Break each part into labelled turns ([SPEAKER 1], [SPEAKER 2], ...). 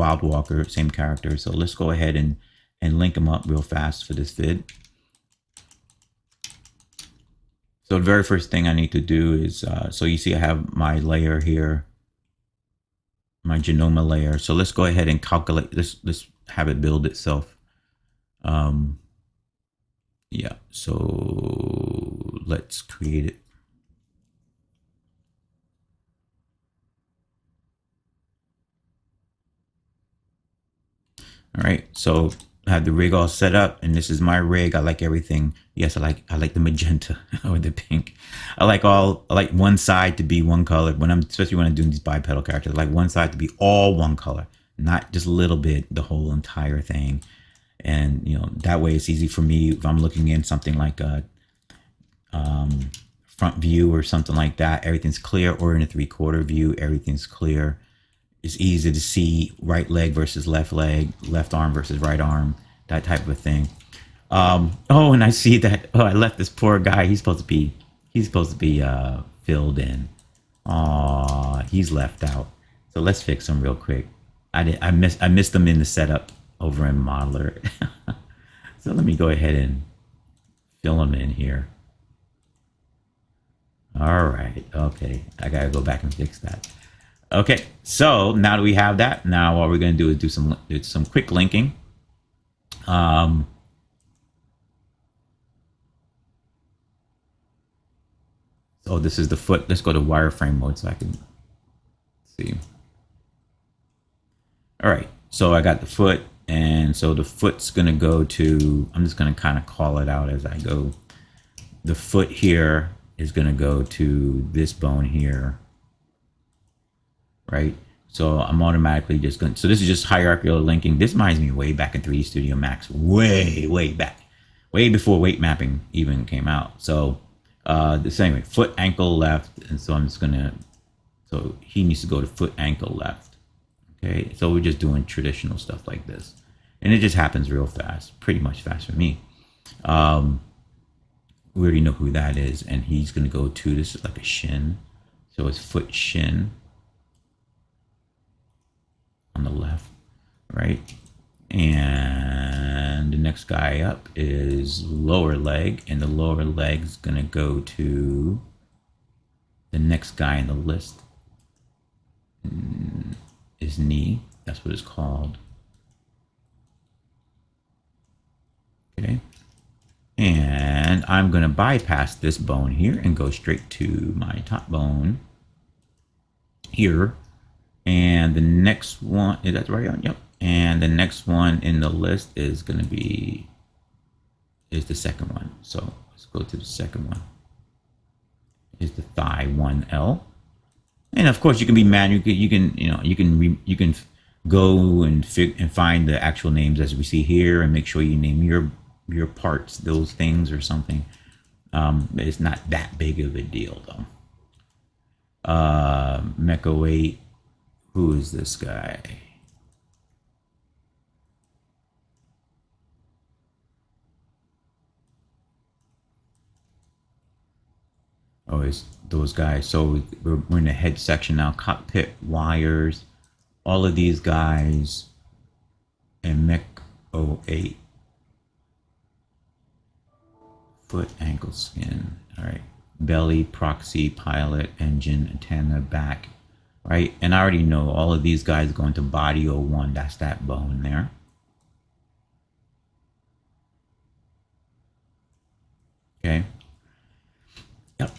[SPEAKER 1] Wild Walker, same character. So let's go ahead and link them up real fast for this vid. So the very first thing I need to do is, so you see I have my layer here, my genoma layer. So let's go ahead and calculate this. Let's have it build itself. Yeah, so let's create it. All right, so I have the rig all set up, and this is my rig. I like everything. Yes, I like the magenta or the pink. I like one side to be one color. Especially when I'm doing these bipedal characters, I like one side to be all one color, not just a little bit, the whole entire thing. And that way it's easy for me if I'm looking in something like a front view or something like that. Everything's clear, or in a 3/4 view, everything's clear. It's easy to see right leg versus left leg, left arm versus right arm, that type of a thing. Oh, and I see that. Oh, I left this poor guy. He's supposed to be filled in. Aw, he's left out. So let's fix him real quick. I missed him in the setup over in Modeler. So let me go ahead and fill him in here. All right. Okay, I gotta go back and fix that. Okay, so now that we have that, now what we're going to do is do some quick linking. So this is the foot. Let's go to wireframe mode so I can see. All right, so I got the foot, and so the foot's going to go to, I'm just going to kind of call it out as I go. The foot here is going to go to this bone here. Right, so I'm automatically just going. So this is just hierarchical linking. This reminds me way back in 3D Studio Max, way back, way before weight mapping even came out. So the same way, foot, ankle, left, and so I'm just gonna. So he needs to go to foot, ankle, left. Okay, so we're just doing traditional stuff like this, and it just happens real fast, pretty much fast for me. We already know who that is, and he's gonna go to, this is like a shin, so it's foot, shin. On the left, right? And the next guy up is lower leg, and the lower leg's gonna go to the next guy in the list is knee. That's what it's called. Okay, and I'm gonna bypass this bone here and go straight to my top bone here. And the next one, is that right on? Yep. And the next one in the list is going to be, is the second one. So let's go to the second one. Is the thigh 1L. And of course you can be manual. You can go and find the actual names as we see here, and make sure you name your parts, those things or something. It's not that big of a deal though. Mecha 08. Who is this guy? Oh, it's those guys. So we're in the head section now. Cockpit, wires, all of these guys, and Mech 08. Foot, ankle, skin. All right. Belly, proxy, pilot, engine, antenna, back. Right, and I already know all of these guys going to body 01. That's that bone there. Okay. Yep.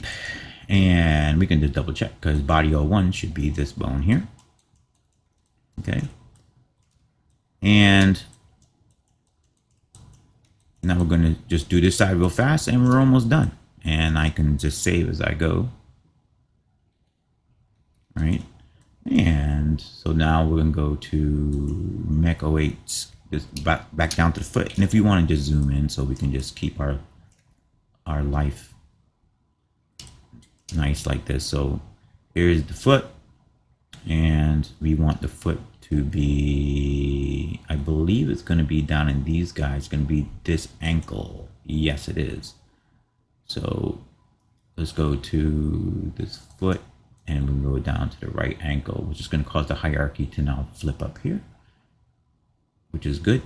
[SPEAKER 1] And we can just double check, because body 01 should be this bone here. Okay. And now we're going to just do this side real fast, and we're almost done. And I can just save as I go. All right. And so now we're going to go to Mech 08, just back down to the foot. And if you want to just zoom in so we can just keep our life nice like this. So here's the foot, and we want the foot to be, I believe it's going to be down in these guys. It's going to be this ankle. Yes, it is. So let's go to this foot, and we can go down to the right ankle, which is going to cause the hierarchy to now flip up here. which is good.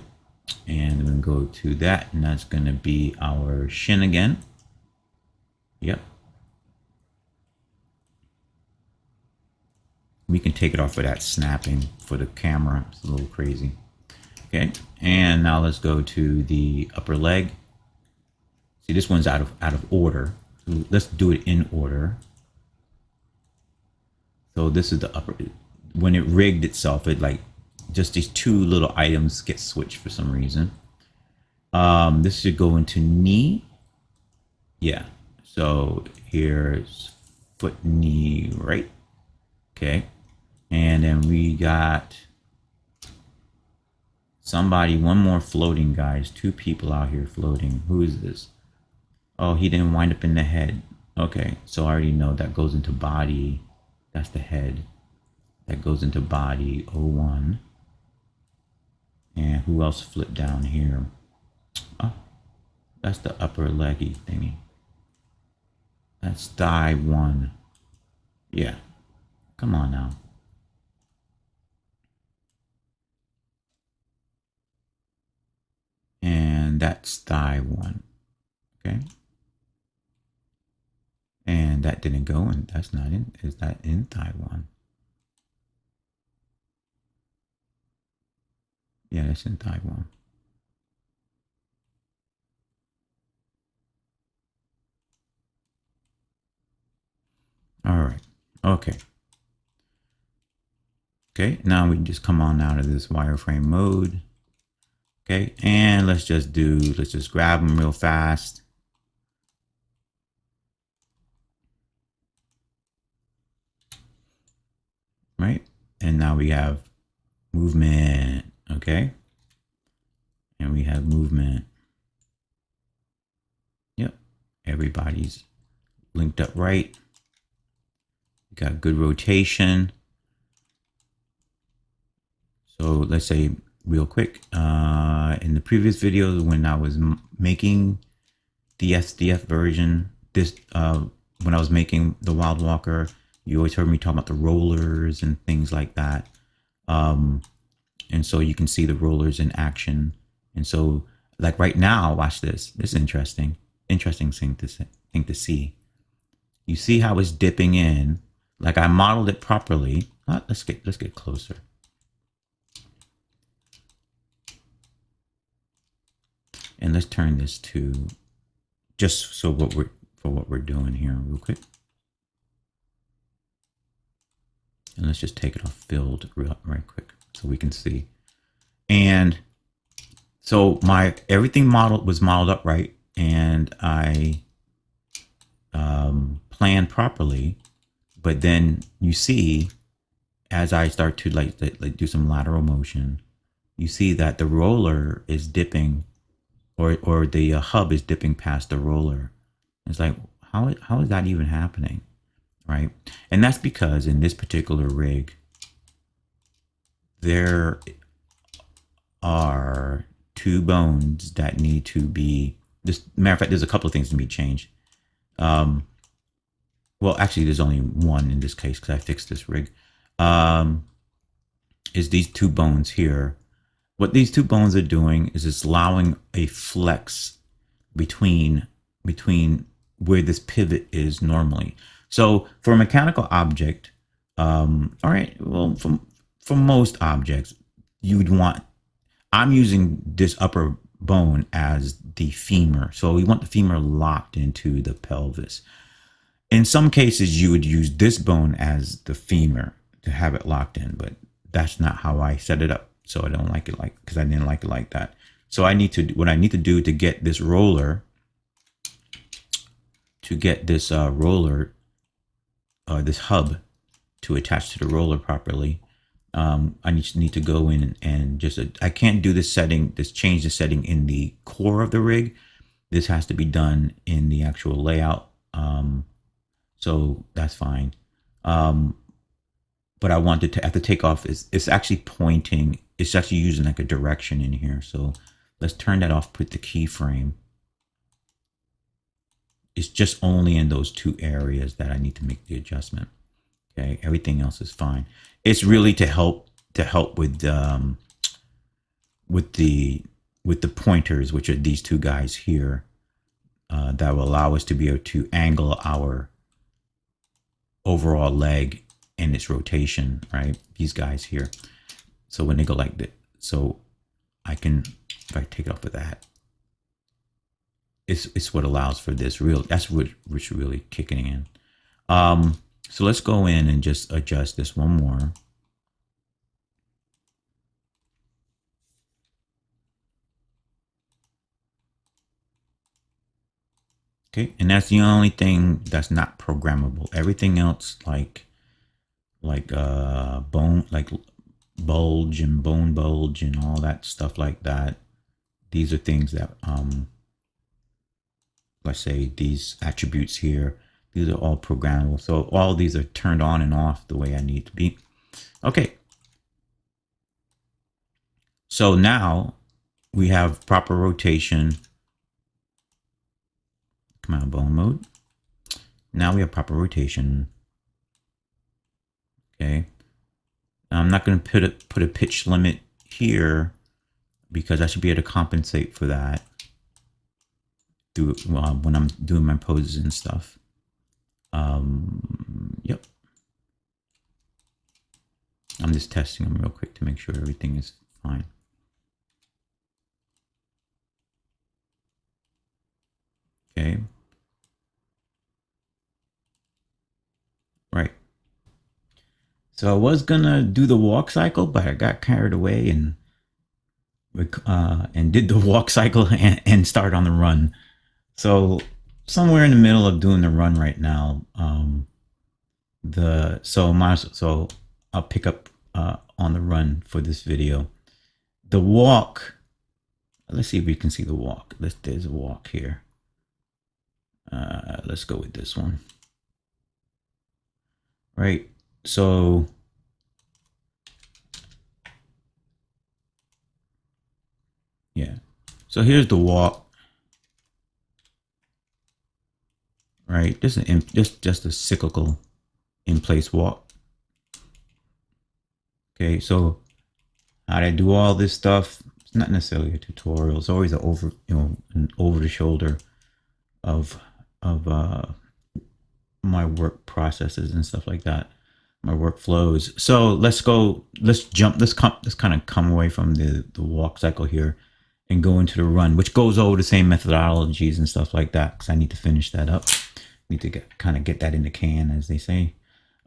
[SPEAKER 1] And then go to that, and that's going to be our shin again. Yep. We can take it off of that snapping for the camera. It's a little crazy. Okay, and now let's go to the upper leg. See, this one's out of order. So let's do it in order. So this is the upper. When it rigged itself, it like just these two little items get switched for some reason. This should go into knee. Yeah. So here's foot, knee, right. Okay. And then we got somebody, one more floating, guys. Two people out here floating. Who is this? Oh, he didn't wind up in the head. Okay. So I already know that goes into body. That's the head. That goes into body 01. And who else flipped down here? Oh, that's the upper leggy thingy. That's thigh 1. Yeah. Come on now. And that's thigh 1. Okay. And that didn't go, and that's not in. Is that in thigh 1? Yeah, that's in thigh 1. All right. Okay. Okay. Now we can just come on out of this wireframe mode. Okay. And let's just grab them real fast. Right. And now we have movement. Okay. And we have movement. Yep. Everybody's linked up right. We got good rotation. So let's say real quick, in the previous videos when I was making the SDF version, when I was making the Wild Walker, you always heard me talk about the rollers and things like that. And so you can see the rollers in action. And so like right now, watch this. This is interesting thing to see. You see how it's dipping in. Like I modeled it properly. Let's get closer. And let's turn this to just so what we're doing here real quick. And let's just take it off filled right quick so we can see. And so everything was modeled up right, and I planned properly. But then you see, as I start to like do some lateral motion, you see that the roller is dipping, or the hub is dipping past the roller. It's like, how is that even happening, right? And that's because in this particular rig, there are two bones that need to be. Matter of fact, there's a couple of things to be changed. Well, actually, there's only one in this case because I fixed this rig. Is these two bones here. What these two bones are doing is it's allowing a flex between where this pivot is normally. So for a mechanical object, all right, well, for most objects, you'd want, I'm using this upper bone as the femur. So we want the femur locked into the pelvis. In some cases, you would use this bone as the femur to have it locked in, but that's not how I set it up. So I don't like it because I didn't like it like that. So what I need to do to get this roller, this hub to attach to the roller properly, I need to go in and just, I can't do this change the setting in the core of the rig. This has to be done in the actual layout. So that's fine. But I wanted to, at the takeoff, it's actually pointing, it's actually using like a direction in here. So let's turn that off, put the keyframe. It's just only in those two areas that I need to make the adjustment. Okay, everything else is fine. It's really to help with with the pointers, which are these two guys here, that will allow us to be able to angle our overall leg and its rotation, right? These guys here. So when they go like this, so I can, if I take it off of that, it's what allows for this real, that's what's really kicking in. So let's go in and just adjust this one more. Okay, and that's the only thing that's not programmable. Everything else, like bone, like bulge and bone bulge and all that stuff like that, these are things that let's say these attributes here, these are all programmable. So all these are turned on and off the way I need to be. Okay, so now we have proper rotation. Come out of bone mode. Now we have proper rotation. Okay, I'm not going to put a pitch limit here because I should be able to compensate for that through when I'm doing my poses and stuff. Yep. I'm just testing them real quick to make sure everything is fine. Okay. Right. So I was gonna do the walk cycle, but I got carried away and did the walk cycle and start on the run. So somewhere in the middle of doing the run right now. So I'll pick up on the run for this video. The walk. Let's see if we can see the walk. There's a walk here. Let's go with this one. Right. So yeah. So here's the walk. Right. This is just a cyclical in place walk. Okay. So how do I do all this stuff? It's not necessarily a tutorial. It's always an over the shoulder of my work processes and stuff like that, my workflows. So let's kind of come away from the walk cycle here and go into the run, which goes over the same methodologies and stuff like that, because I need to finish that up. Need to kind of get that in the can, as they say.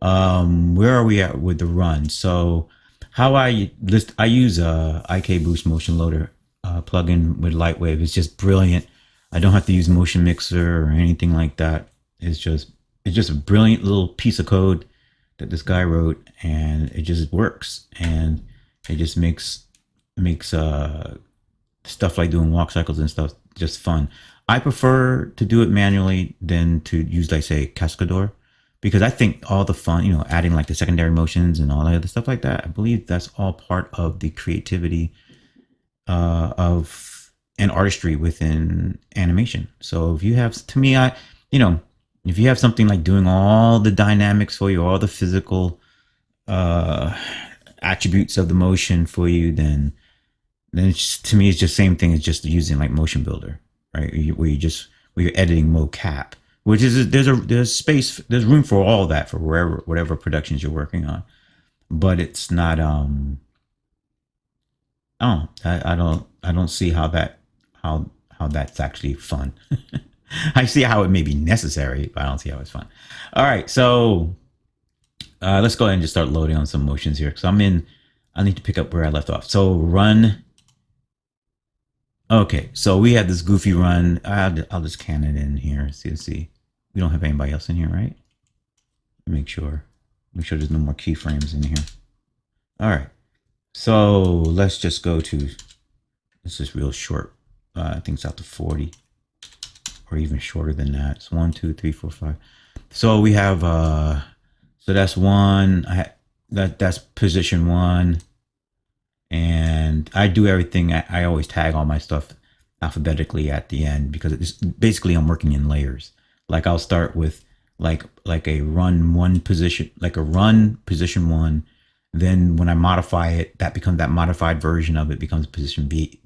[SPEAKER 1] Where are we at with the run? So how I use a IK Boost Motion Loader plugin with Lightwave. It's just brilliant. I don't have to use Motion Mixer or anything like that. It's just a brilliant little piece of code that this guy wrote, and it just works, and it just makes stuff like doing walk cycles and stuff just fun. I prefer to do it manually than to use, like, say, Cascador, because I think all the fun, adding like the secondary motions and all that other stuff like that, I believe that's all part of the creativity of and artistry within animation. So if you have, to me, if you have something like doing all the dynamics for you, all the physical attributes of the motion for you, then it's, to me, it's just the same thing as just using like Motion Builder, right? Where you're editing mocap, which is there's room for all that for whatever productions you're working on, but it's not I don't see how that's actually fun. I see how it may be necessary, but I don't see how it's fun. All right, so let's go ahead and just start loading on some motions here, because I need to pick up where I left off. So run. Okay, so we had this goofy run. I'll just can it in here. See. We don't have anybody else in here, right? Make sure there's no more keyframes in here. All right, so let's just go to, this is real short. I think it's out to 40 or even shorter than that. It's 1, 2, 3, 4, 5. So we have, so that's one, that's position 1. And I do everything. I always tag all my stuff alphabetically at the end, because it's basically, I'm working in layers. Like I'll start with like a run position 1, Then when I modify it, that becomes that modified version of it becomes position B,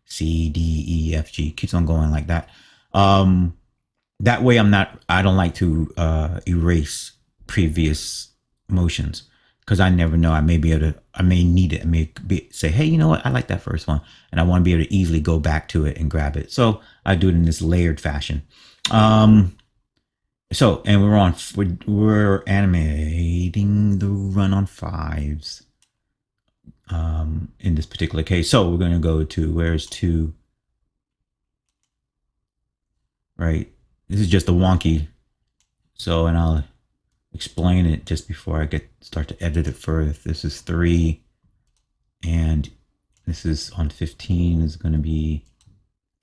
[SPEAKER 1] C, D, E, F, G. Keeps on going like that. That way I don't like to erase previous motions because I never know. I may be able to, I may need it. I may say, hey, you know what? I like that first one. And I want to be able to easily go back to it and grab it. So I do it in this layered fashion. So, and we're animating the run on 5s in this particular case. So we're going to go to, where's 2? Right. This is just a wonky. So, and I'll explain it just before I start to edit it further. This is 3, and this is on 15 is going to be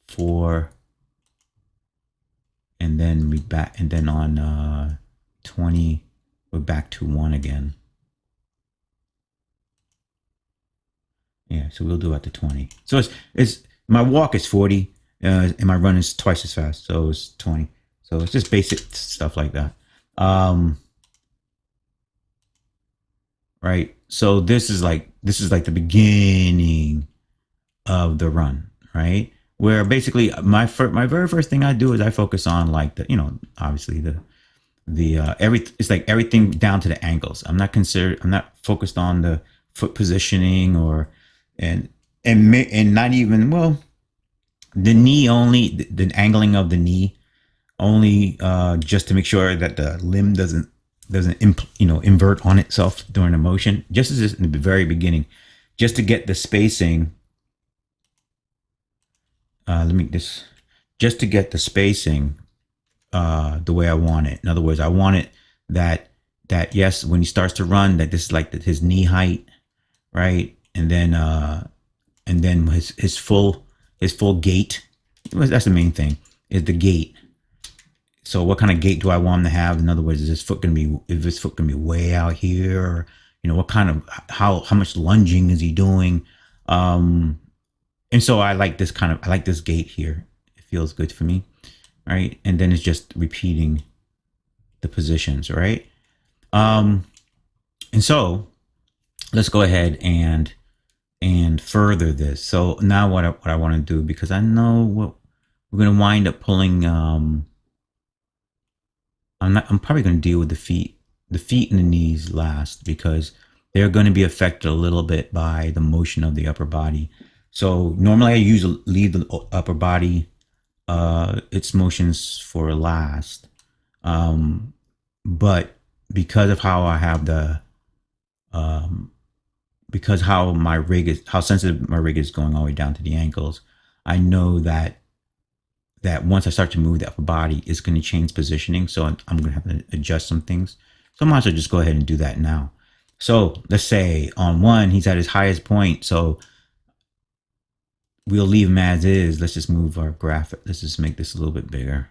[SPEAKER 1] 4, and then on 20 we're back to 1 again. Yeah, so we'll do it to 20. So it's my walk is 40, and my run is twice as fast, so it's 20. So it's just basic stuff like that. Right. So this is like the beginning of the run, right? Where basically my very first thing I do is I focus on like the, obviously it's like everything down to the ankles. I'm not focused on the foot positioning and not even, well, the knee only, the angling of the knee only, just to make sure that the limb doesn't invert on itself during the motion, just as in the very beginning, just to get the spacing. Just to get the spacing the way I want it. In other words, I want it that yes, when he starts to run, that this is like his knee height, right? And then his full gait. That's the main thing, is the gait. So what kind of gait do I want him to have? In other words, is his foot gonna be way out here? Or, what kind of how much lunging is he doing? And so I like this gait here. It feels good for me, right? And then it's just repeating the positions, right? And so let's go ahead and further this. So now what I want to do, because I know what we're going to wind up pulling. I'm probably going to deal with the feet and the knees last, because they're going to be affected a little bit by the motion of the upper body. So normally I leave the upper body, its motions for last. But because of how I have because how sensitive my rig is going all the way down to the ankles, I know that once I start to move the upper body, it's going to change positioning. So I'm going to have to adjust some things. So I might as well just go ahead and do that now. So let's say on 1, he's at his highest point. So we'll leave him as is. Let's just move our graphic. Let's just make this a little bit bigger.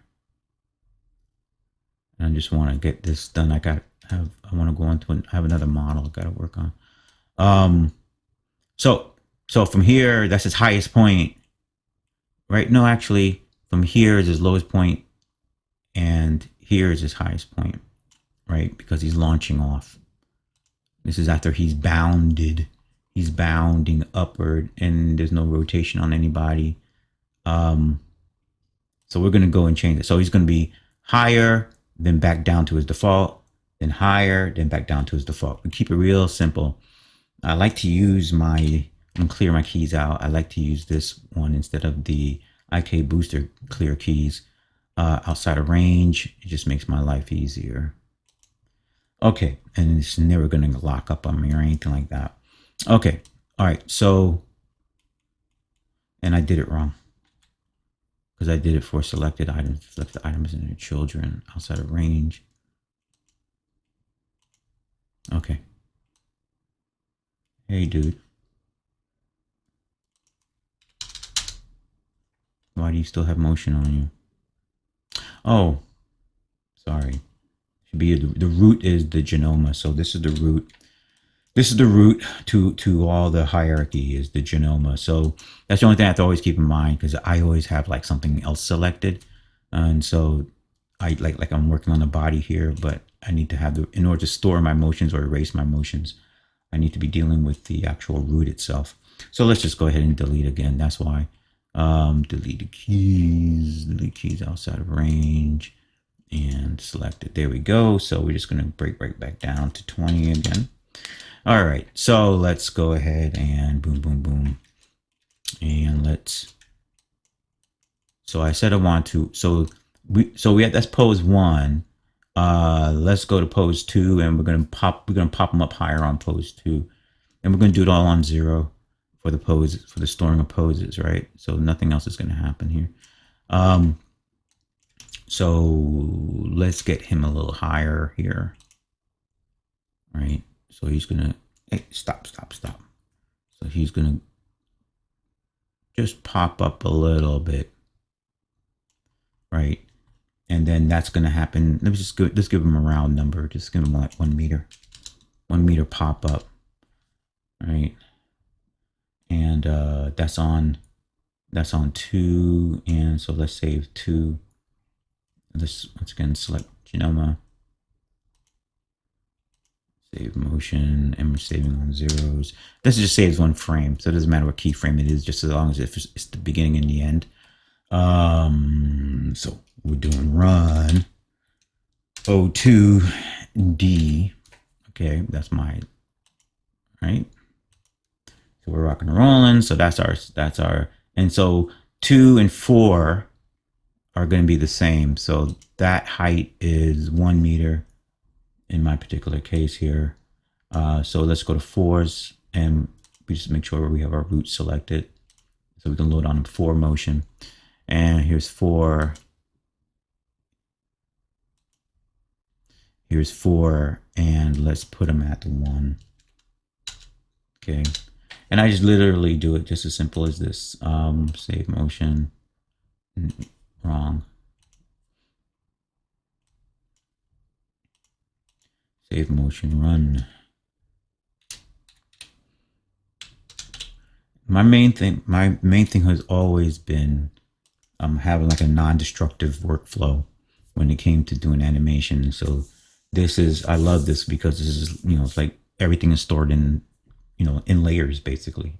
[SPEAKER 1] And I just want to get this done. I want to go into I have another model I got to work on. So from here, that's his highest point, right? No, actually, from here is his lowest point, and here is his highest point, right? Because he's launching off. This is after he's bounded. He's bounding upward, and there's no rotation on anybody. So we're going to go and change it. So he's going to be higher, then back down to his default, then higher, then back down to his default. We keep it real simple. I like to use I'm going to clear my keys out. I like to use this one instead of the IK booster clear keys outside of range. It just makes my life easier. Okay, and it's never going to lock up on me or anything like that. Okay, all right, so, and I did it wrong, because I did it for selected items and their children outside of range. Okay. Hey, dude. Why do you still have motion on you? Oh, sorry. Should be the root is the genoma. So this is the root. This is the root to all the hierarchy, is the genoma. So that's the only thing I have to always keep in mind, because I always have like something else selected. And so I like I'm working on the body here, but I need to have in order to store my motions or erase my motions, I need to be dealing with the actual root itself. So let's just go ahead and delete again. That's why. Delete the keys. Delete keys outside of range. And select it. There we go. So we're just going to break right back down to 20 again. All right. So let's go ahead and boom, boom, boom. And let's. So I said I want to. So we had that's pose 1. Let's go to pose 2, and we're gonna pop them up higher on pose 2, and we're gonna do it all on 0 for the pose, for the storing of poses, right? So nothing else is gonna happen here. So let's get him a little higher here, right? So he's gonna, hey, stop. So he's gonna just pop up a little bit, right? And then that's gonna happen. Let's give him a round number. Just give him like 1 meter. 1 meter pop up, right? And that's on 2. And so let's save 2. Let's once again select Genoma, save motion, and we're saving on zeros. This just saves 1 frame, so it doesn't matter what keyframe it is, just as long as it's the beginning and the end. So we're doing run O2D. Okay, that's my right. So we're rocking and rolling. So that's our, and so 2 and 4 are going to be the same. So that height is 1 meter in my particular case here. So let's go to 4s, and we just make sure we have our root selected. So we can load on 4 motion. And here's 4. Here's 4, and let's put them at the 1. Okay. And I just literally do it just as simple as this. Save motion. Wrong. Save motion, run. My main thing has always been having like a non-destructive workflow when it came to doing animation. So I love this because this is, it's like everything is stored in, in layers basically.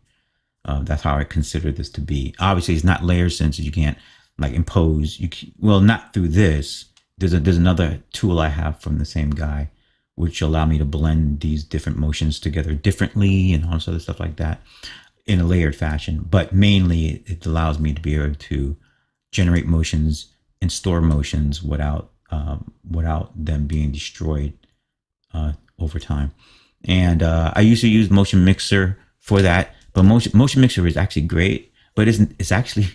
[SPEAKER 1] That's how I consider this to be. Obviously, it's not layers since you can't like impose. Well, not through this. There's another tool I have from the same guy, which allow me to blend these different motions together differently and all this other stuff like that in a layered fashion. But mainly, it allows me to be able to generate motions and store motions without them being destroyed over time. And I used to use Motion Mixer for that, but Motion Mixer is actually great, but it's actually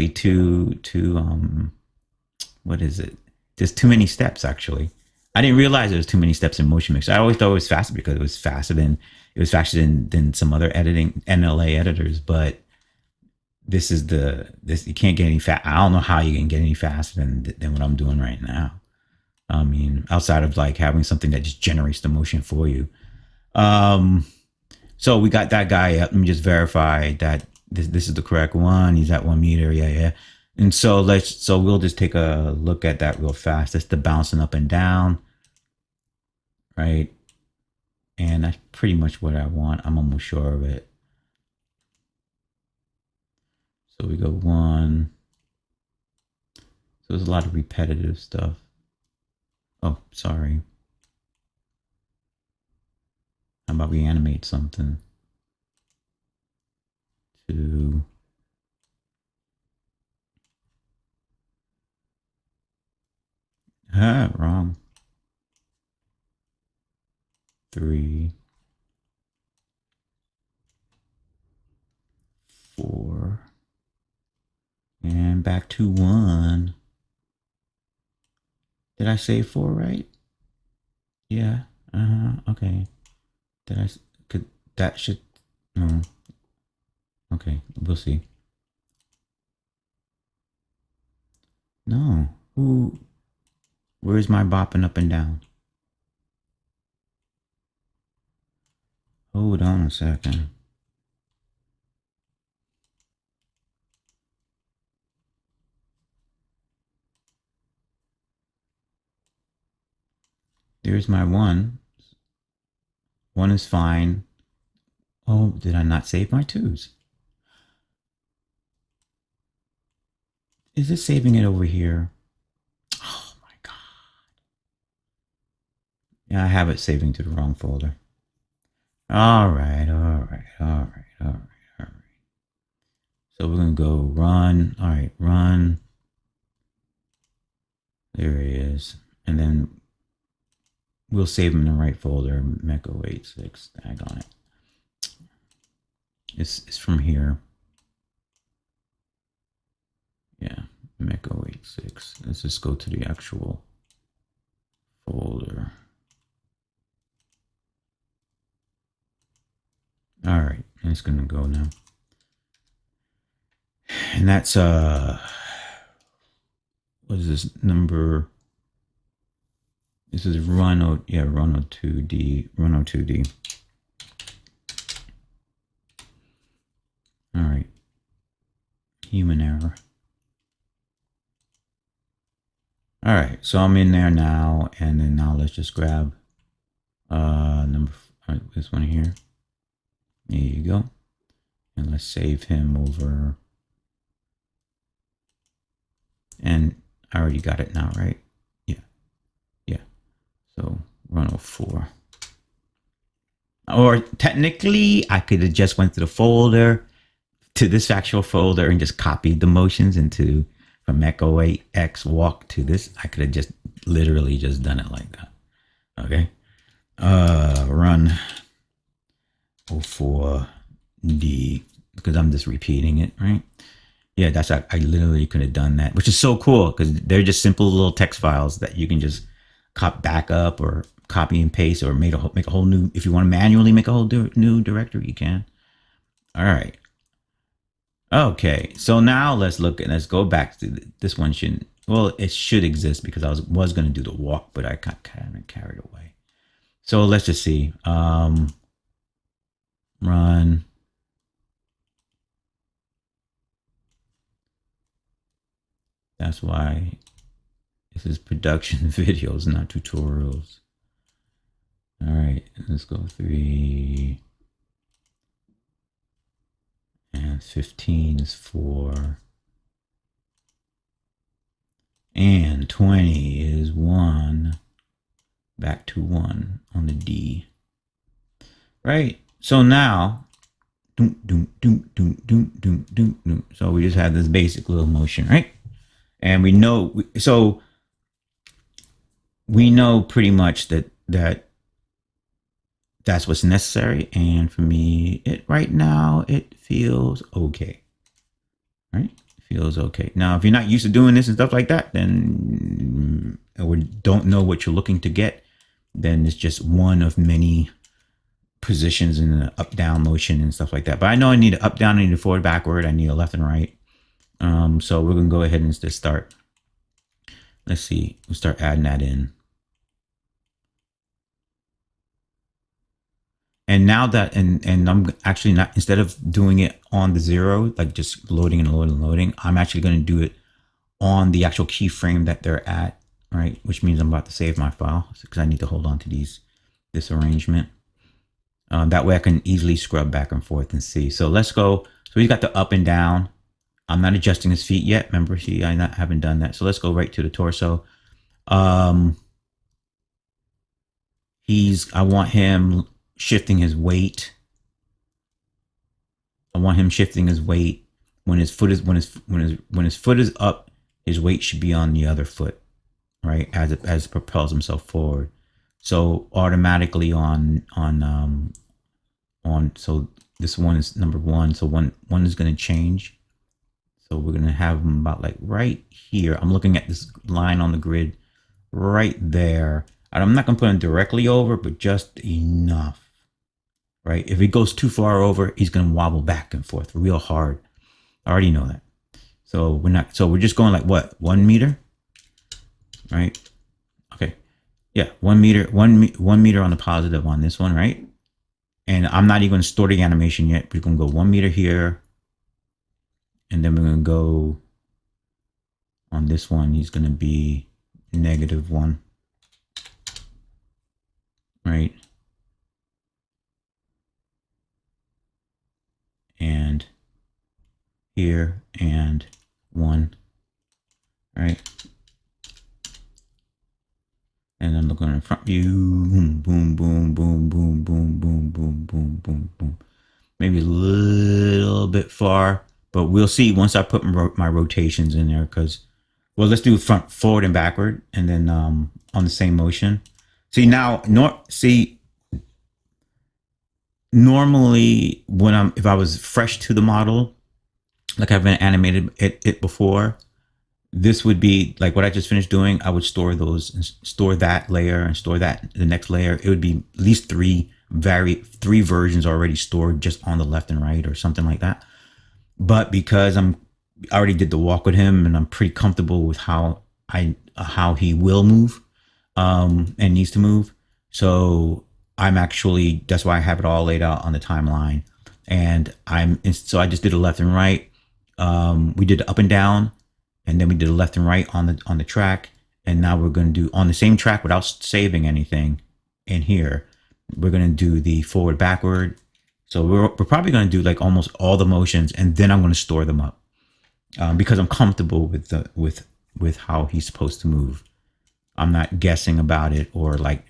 [SPEAKER 1] too what is it? There's too many steps actually. I didn't realize there was too many steps in Motion Mixer. I always thought it was faster because it was faster than some other editing NLA editors, but this you can't get any fast. I don't know how you can get any faster than what I'm doing right now. I mean, outside of like having something that just generates the motion for you. So we got that guy up. Let me just verify that this is the correct one. He's at 1 meter. Yeah. And so we'll just take a look at that real fast. That's the bouncing up and down, right? And that's pretty much what I want. I'm almost sure of it. So we go 1. So there's a lot of repetitive stuff. Oh, sorry. How about we animate something? 2. Wrong. 3. 4. And back to 1. Did I say 4 right? Yeah. Okay. That should, no. Okay, we'll see. No. Where's my bopping up and down? Hold on a second. Here's my one. One is fine. Oh, did I not save my twos? Is it saving it over here? Oh my God. Yeah, I have it saving to the wrong folder. All right. So we're going to go run. All right, run. There he is. And then we'll save him in the right folder. Mecho 86. Tag on it. It's from here. Yeah, Mecho 86. Let's just go to the actual folder. All right, it's gonna go now. And that's what is this number? This is run 02D. All right, human error. All right, so I'm in there now, and then now let's just grab this one here. There you go. And let's save him over. And I already got it now, right? Yeah. So run 04. Or technically, I could have just went to the folder, to this actual folder, and just copied the motions into from Echo 8X walk to this. I could have just literally just done it like that. Okay. Run 04D, because I'm just repeating it, right? Yeah, that's I literally could have done that, which is so cool because they're just simple little text files that you can just back up or copy and paste, or make a whole new. If you want to manually make a whole new directory, you can. All right. Okay, so now let's go back to this one. It should exist because I was going to do the walk, but I got kind of carried away. So let's just see. Run. That's why this is production videos, not tutorials. All right, let's go 3. And 15 is 4. And 20 is 1. Back to 1 on the D. Right? So now, so we just have this basic little motion, right? And we know, we know pretty much that's what's necessary. And for me, right now, it feels okay. Right? It feels okay. Now, if you're not used to doing this and stuff like that, then, or don't know what you're looking to get, then it's just one of many positions in the up-down motion and stuff like that. But I know I need an up-down, I need a forward, backward, I need a left and right. So we're going to go ahead and just start. Let's see. We'll start adding that in. And now that, and I'm actually not, instead of doing it on the 0, like just loading and loading and loading, I'm actually going to do it on the actual keyframe that they're at, right? Which means I'm about to save my file because I need to hold on to this arrangement. That way I can easily scrub back and forth and see. So let's go. So he's got the up and down. I'm not adjusting his feet yet. Remember, see, I haven't done that. So let's go right to the torso. I want him shifting his weight. I want him shifting his weight when his foot is when his foot is up. His weight should be on the other foot, right? As it propels himself forward. So automatically so this one is number 1. So one is going to change. So we're going to have them about like right here. I'm looking at this line on the grid right there. And I'm not going to put him directly over, but just enough, right? If he goes too far over, he's going to wobble back and forth real hard. I already know that. So we're just going like what? 1 meter, right? Okay. Yeah. 1 meter, 1 meter on the positive on this one, right? And I'm not even going to store the animation yet. We're going to go 1 meter here. And then we're going to go on this one. He's going to be -1. right? And here, and 1, right? And then looking in front view, boom, boom, boom, boom, boom, boom, boom, boom, boom, boom, boom. Maybe a little bit far, but we'll see once I put my rotations in there. Because, well, let's do front, forward, and backward, and then on the same motion. See now, normally when if I was fresh to the model, like I've been animated it before, this would be like what I just finished doing. I would store those and store that layer and store that the next layer. It would be at least three versions already stored just on the left and right or something like that. But because I already did the walk with him and I'm pretty comfortable with how he will move and needs to move. So that's why I have it all laid out on the timeline. And so I just did a left and right. We did up and down, and then we did a left and right on the track. And now we're going to do on the same track without saving anything in here. We're going to do the forward, backward. So we're probably going to do like almost all the motions, and then I'm going to store them up because I'm comfortable with how he's supposed to move. I'm not guessing about it or like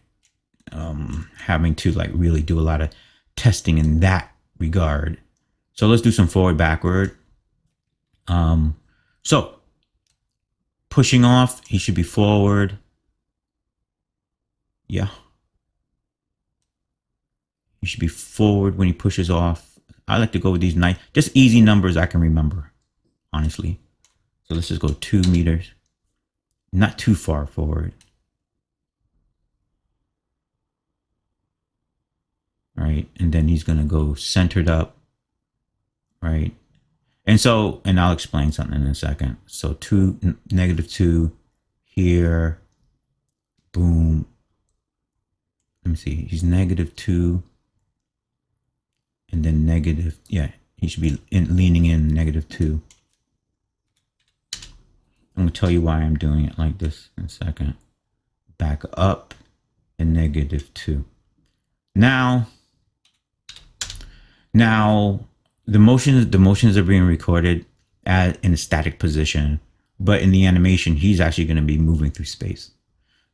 [SPEAKER 1] having to like really do a lot of testing in that regard. So let's do some forward, backward. So pushing off, he should be forward. Yeah. He should be forward when he pushes off. I like to go with these nice, just easy numbers I can remember, honestly. So let's just go 2 meters. Not too far forward. Right, and then he's going to go centered up, right? And I'll explain something in a second. So -2 here, boom. Let me see, he's -2, and then he should be leaning in -2. I'm going to tell you why I'm doing it like this in a second. Back up and -2. Now the motions are being recorded in a static position, but in the animation, he's actually going to be moving through space.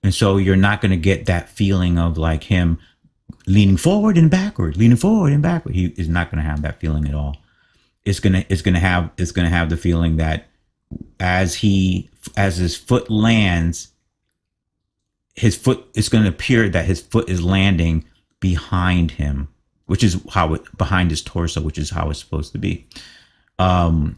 [SPEAKER 1] And so you're not going to get that feeling of like him leaning forward and backward, leaning forward and backward. He is not going to have that feeling at all. It's going to have the feeling that as his foot lands, it's going to appear that his foot is landing behind him, which is behind his torso, which is how it's supposed to be. And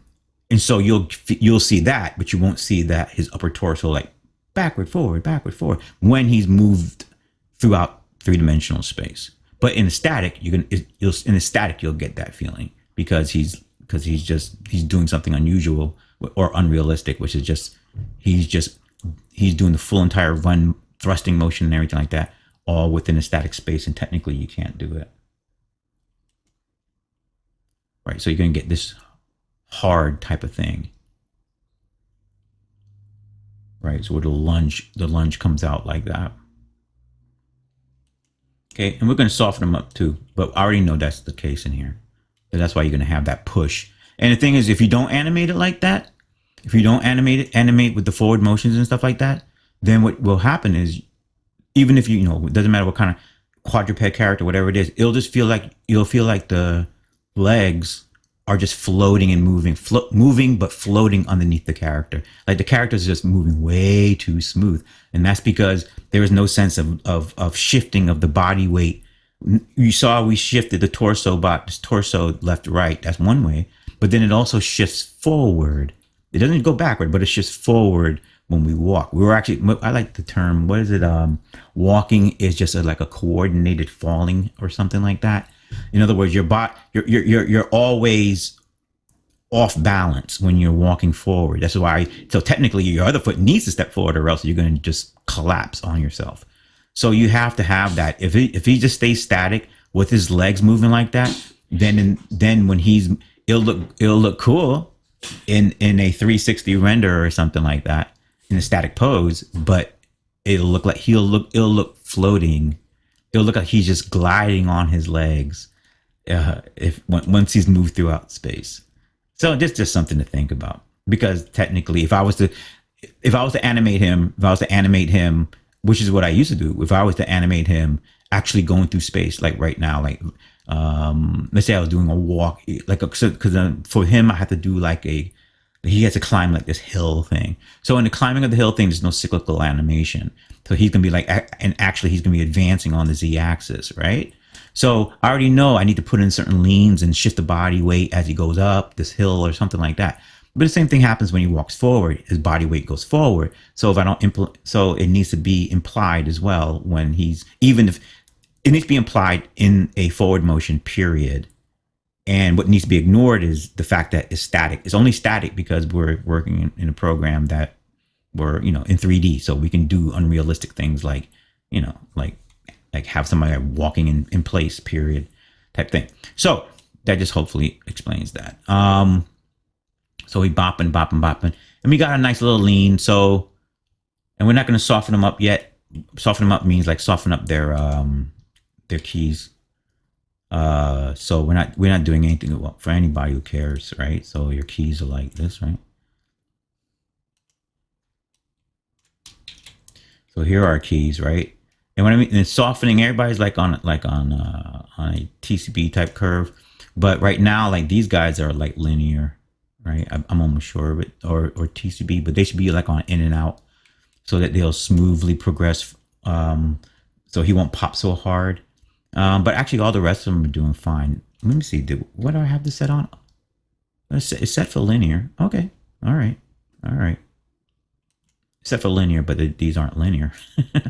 [SPEAKER 1] so you'll see that, but you won't see that his upper torso like backward, forward, when he's moved throughout 3-dimensional space. But in a static, you'll get that feeling because he's doing something unusual or unrealistic, which is just he's doing the full entire run thrusting motion and everything like that, all within a static space, and technically you can't do it. Right, so you're going to get this hard type of thing. Right, so where the lunge comes out like that. Okay, and we're going to soften them up too, but I already know that's the case in here. So that's why you're going to have that push. And the thing is, if you don't animate it like that, if you don't animate with the forward motions and stuff like that, then what will happen is, even if it doesn't matter what kind of quadruped character, whatever it is, you'll feel like the legs are just floating and moving, but floating underneath the character. Like the character is just moving way too smooth. And that's because there is no sense of shifting of the body weight. You saw we shifted the torso left to right. That's one way. But then it also shifts forward. It doesn't go backward, but it shifts forward when we walk. I like the term, what is it? Walking is just like a coordinated falling or something like that. In other words, you're always off balance when you're walking forward. That's why. So technically, your other foot needs to step forward, or else you're going to just collapse on yourself. So you have to have that. If he just stays static with his legs moving like that, then when it'll look cool in a 360 render or something like that in a static pose, but it'll look floating it'll look like he's just gliding on his legs once he's moved throughout space. So just something to think about, because technically, if I was to animate him, which is what I used to do, if I was to animate him actually going through space, like right now, like let's say I was doing a walk, like because for him I have to do like he has to climb like this hill thing. So in the climbing of the hill thing, there's no cyclical animation. So he's gonna be like, and actually he's gonna be advancing on the z-axis, right? So I already know I need to put in certain leans and shift the body weight as he goes up this hill or something like that. But the same thing happens when he walks forward. His body weight goes forward. So if I don't so it needs to be implied as well when he's, even if it needs to be implied in a forward motion period. And what needs to be ignored is the fact that it's static. It's only static because we're working in a program that we're, in 3D. So we can do unrealistic things like, like have somebody walking in place, period, type thing. So that just hopefully explains that. So we bopping, and we got a nice little lean. So, and we're not going to soften them up yet. Soften them up means like soften up their keys. So we're not doing anything for anybody who cares, right? So your keys are like this, right? So here are our keys, right? And what I mean, and softening, everybody's like on a TCB type curve, but right now, like these guys are like linear, right? I'm almost sure of it, or TCB, but they should be like on in and out, so that they'll smoothly progress. So he won't pop so hard. But actually, all the rest of them are doing fine. Let me see. What do I have this set on? It's set for linear. Okay. All right. Except for linear, but these aren't linear.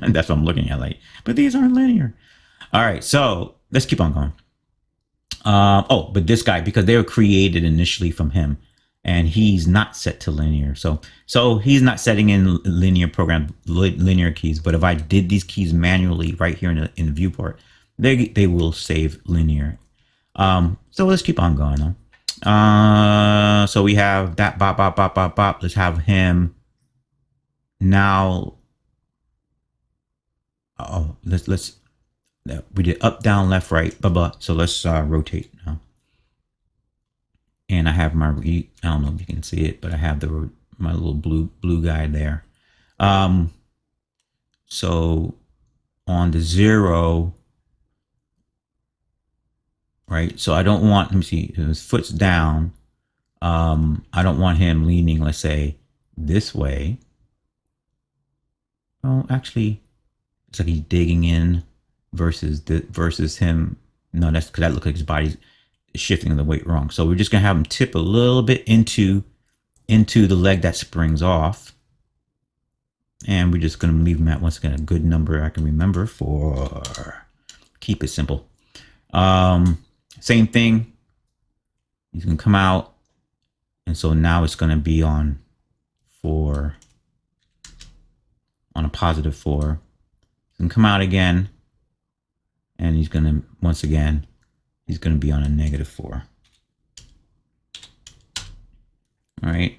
[SPEAKER 1] That's what I'm looking at. Like, but these aren't linear. All right. So let's keep on going. But this guy, because they were created initially from him, and he's not set to linear. So he's not setting in linear keys. But if I did these keys manually right here in the viewport, they will save linear. So let's keep on going though. So we have that bop. Let's have him now. We did up, down, left, right, blah blah. So let's rotate now. And I have my, I don't know if you can see it, but I have my little blue guy there. So on the 0, right? So I don't want, let me see, his foot's down. I don't want him leaning, let's say, this way. Oh, actually, it's like he's digging in versus him. No, that's because that looks like his body's shifting the weight wrong. So we're just gonna have him tip a little bit into the leg that springs off, and we're just gonna leave him at, once again, a good number I can remember for keep it simple. Same thing. He's gonna come out, and so now it's gonna be on 4, on a positive 4. He's gonna come out again, and he's gonna, once again, he's gonna be on a -4. All right.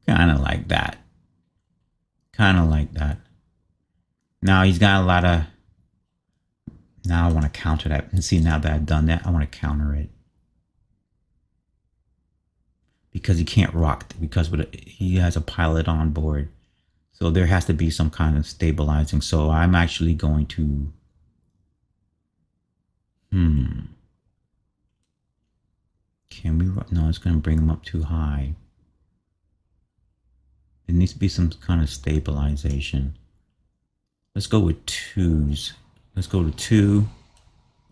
[SPEAKER 1] Kind of like that. Now he's got a lot of, now I want to counter that. And see, now that I've done that, I want to counter it. Because he can't rock, because he has a pilot on board. So there has to be some kind of stabilizing. So I'm actually going to, can we, no, it's going to bring him up too high. There needs to be some kind of stabilization. Let's go with 2s. Let's go to 2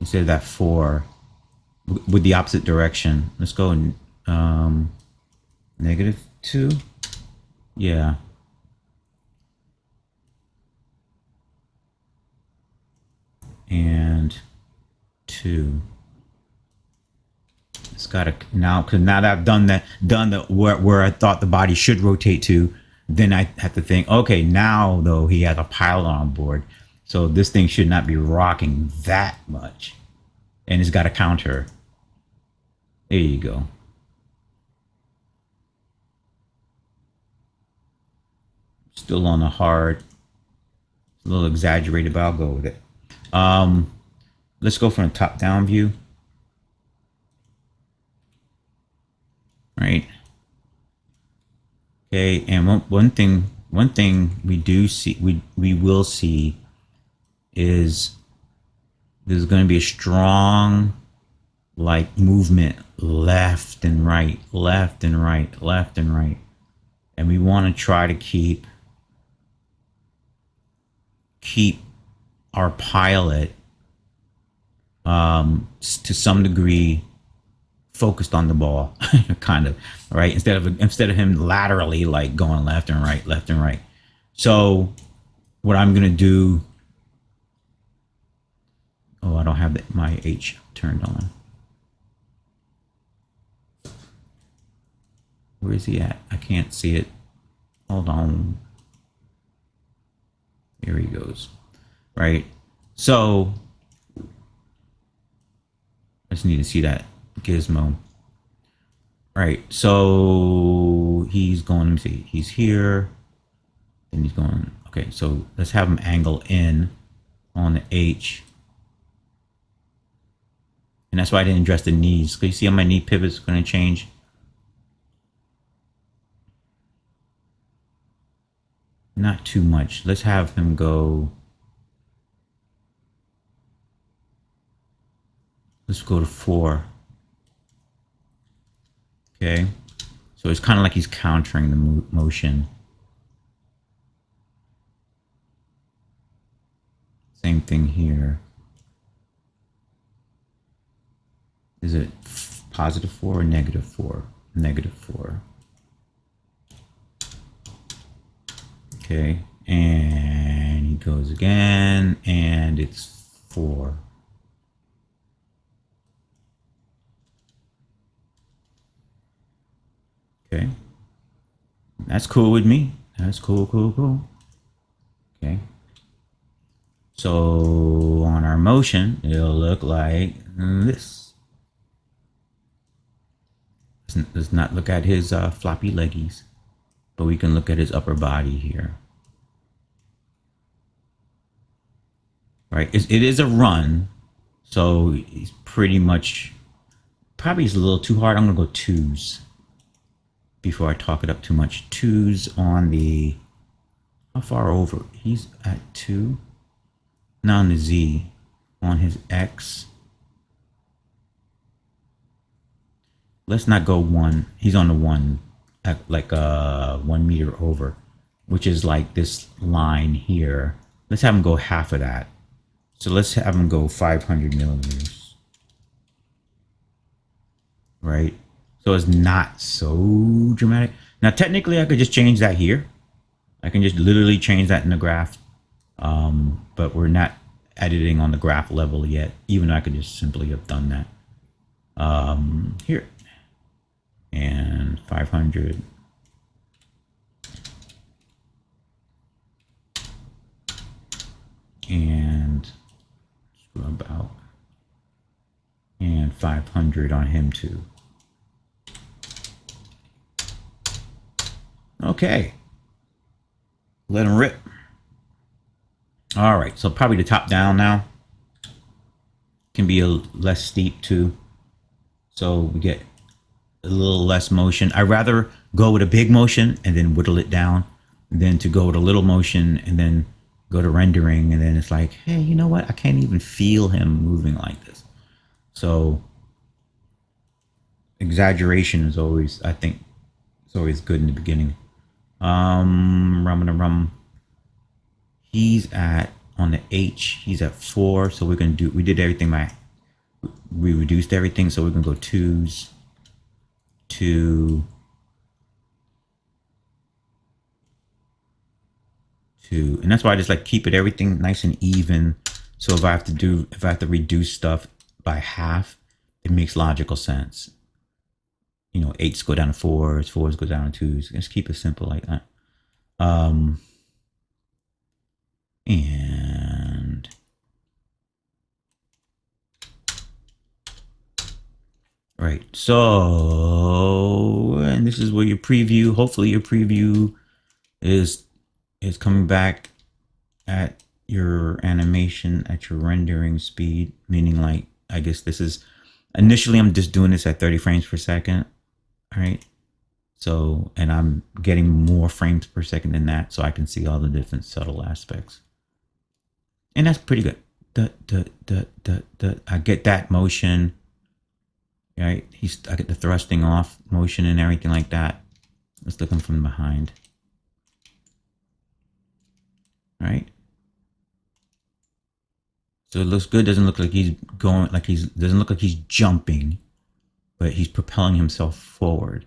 [SPEAKER 1] instead of that 4 with the opposite direction. Let's go in -2. Yeah. And 2. It's got to now, because now that I've done the where I thought the body should rotate to, then I have to think, okay, now though he has a pilot on board, so this thing should not be rocking that much, and it's got a counter. There you go. Still on the hard. A little exaggerated, but I'll go with it. Let's go from a top-down view. Right. Okay, and one thing we do see, we will see, is there's going to be a strong like movement left and right, left and right, left and right, and we want to try to keep our pilot to some degree focused on the ball, kind of, right? Instead of him laterally like going left and right, left and right. So what I'm gonna do, oh, I don't have my H turned on. Where is he at? I can't see it. Hold on. Here he goes. Right. So I just need to see that gizmo. Right. So he's going, let me see. He's here. And he's going. Okay. So let's have him angle in on the H. And that's why I didn't address the knees. Can you see how my knee pivot's going to change? Not too much. Let's have him go. Let's go to 4. Okay. So it's kind of like he's countering the motion. Same thing here. Is it positive 4 or negative 4? Negative 4. Okay. And he goes again, and it's 4. Okay. That's cool with me. That's cool, cool, cool. Okay. So on our motion, it'll look like this. Let's not look at his floppy leggies, but we can look at his upper body here. Right. It is a run, so he's pretty much, probably is a little too hard. I'm going to go 2s. Before I talk it up too much. 2s on the, how far over? He's at 2. Now on the Z, on his X. Let's not go 1. He's on the 1, at like 1 meter over, which is like this line here. Let's have him go half of that. So let's have him go 500 millimeters. Right? So it's not so dramatic. Now, technically, I could just change that here. I can just literally change that in the graph. But we're not editing on the graph level yet, even though I could just simply have done that. Here. And 500. And scrub out. And 500 on him too. Okay. Let him rip. All right. So probably the top down now. Can be a less steep too. So we get a little less motion. I'd rather go with a big motion and then whittle it down than to go with a little motion and then go to rendering. And then it's like, hey, you know what? I can't even feel him moving like this. So exaggeration is always, I think, it's always good in the beginning. He's at, on the H, he's at 4. So we're going to do, we did everything we reduced everything. So we're going to go 2s, 2, 2. And that's why I just like keep everything nice and even. So if I have to reduce stuff by half, it makes logical sense. You know, 8s go down to 4s, 4s go down to 2s. Just keep it simple like that. And right, so, and this is where your preview, hopefully your preview is is coming back at your animation at your rendering speed, meaning like, I guess this is initially I'm just doing this at 30 frames per second. All right. So, and I'm getting more frames per second than that, so I can see all the different subtle aspects. And that's pretty good. I get that motion, right? I get the thrusting off motion and everything like that. Let's look him from behind. Right? So it looks good. Doesn't look like he's going, like doesn't look like he's jumping, but he's propelling himself forward.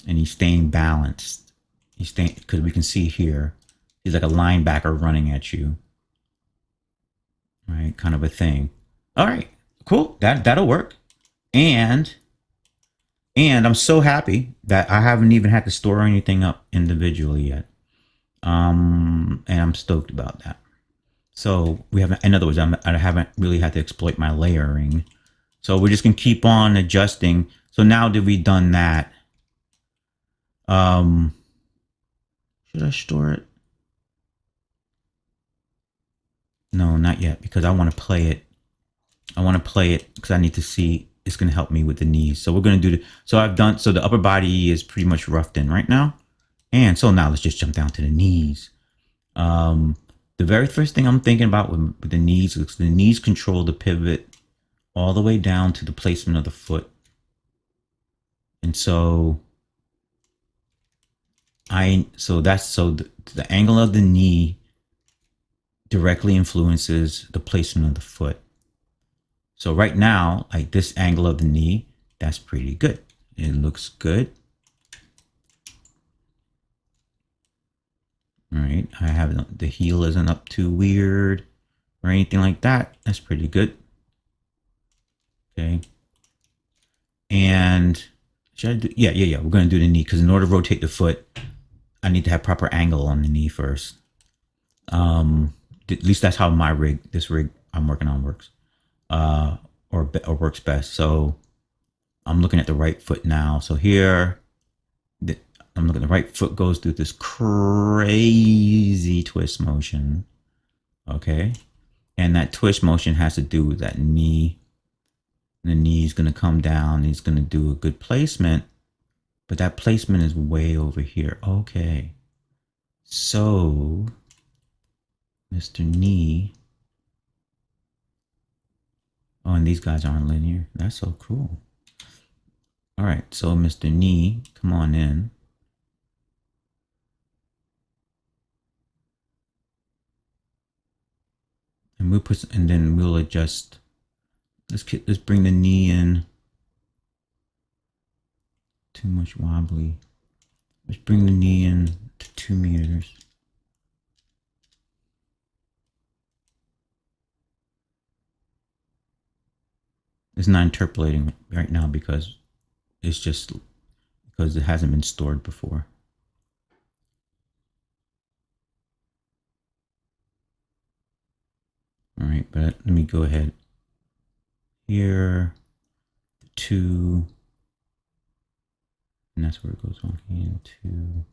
[SPEAKER 1] And he's staying balanced. He's staying, because we can see here, he's like a linebacker running at you. Right? Kind of a thing. All right, cool. That'll work. And I'm so happy that I haven't even had to store anything up individually yet. And I'm stoked about that. So we haven't, in other words, I haven't really had to exploit my layering. So we're just gonna keep on adjusting. So now that we've done that, should I store it? No, not yet, because I want to play it. I want to play it because I need to see. It's going to help me with the knees. So we're going to do so the upper body is pretty much roughed in right now. And so now let's just jump down to the knees. The very first thing I'm thinking about with the knees is the knees control the pivot all the way down to the placement of the foot. And so the angle of the knee directly influences the placement of the foot. So right now, like this angle of the knee, that's pretty good. It looks good. All right, I have the heel isn't up too weird or anything like that. That's pretty good. Okay. And should I do, yeah. We're going to do the knee because in order to rotate the foot, I need to have proper angle on the knee first. At least that's how this rig I'm working on works. Or works best. So I'm looking at the right foot now. So here, I'm looking at the right foot goes through this crazy twist motion. Okay. And that twist motion has to do with that knee. The knee is going to come down. He's going to do a good placement. But that placement is way over here. Okay. So, Mr. Knee. Oh, and these guys aren't linear. That's so cool. All right, so Mr. Knee, come on in. And then we'll adjust. Let's bring the knee in. Too much wobbly. Let's bring the knee in to 2 meters. It's not interpolating right now because it hasn't been stored before. All right, but let me go ahead here, 2, and that's where it goes on into.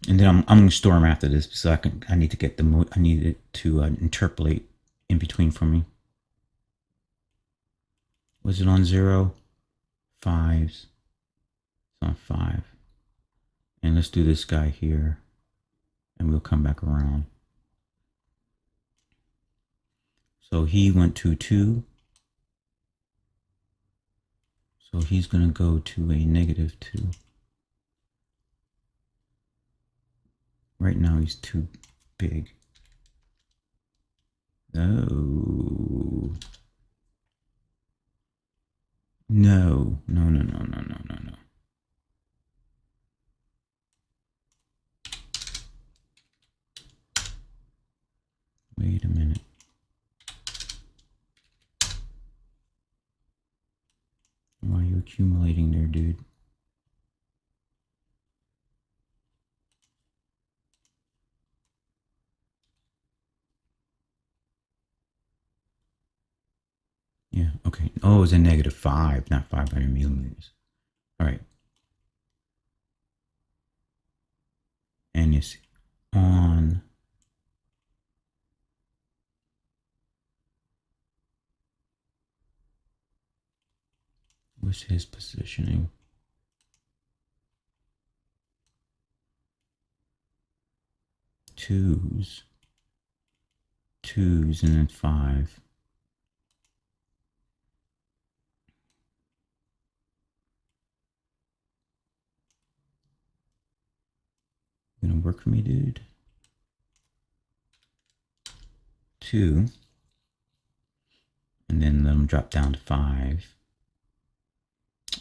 [SPEAKER 1] And then I'm going to store them after this, so I need to get I need it to interpolate in between for me. Was it on 0? 5s. It's on 5. And let's do this guy here, and we'll come back around. So he went to 2. So he's going to go to a -2. Right now he's too big. No. No. Wait a minute. Why are you accumulating there, dude? Yeah, okay. Oh, it was a -5, not 500 millimeters. All right. And it's on. What's his positioning? Twos, and then 5. Gonna work for me, dude. 2, and then let them drop down to 5,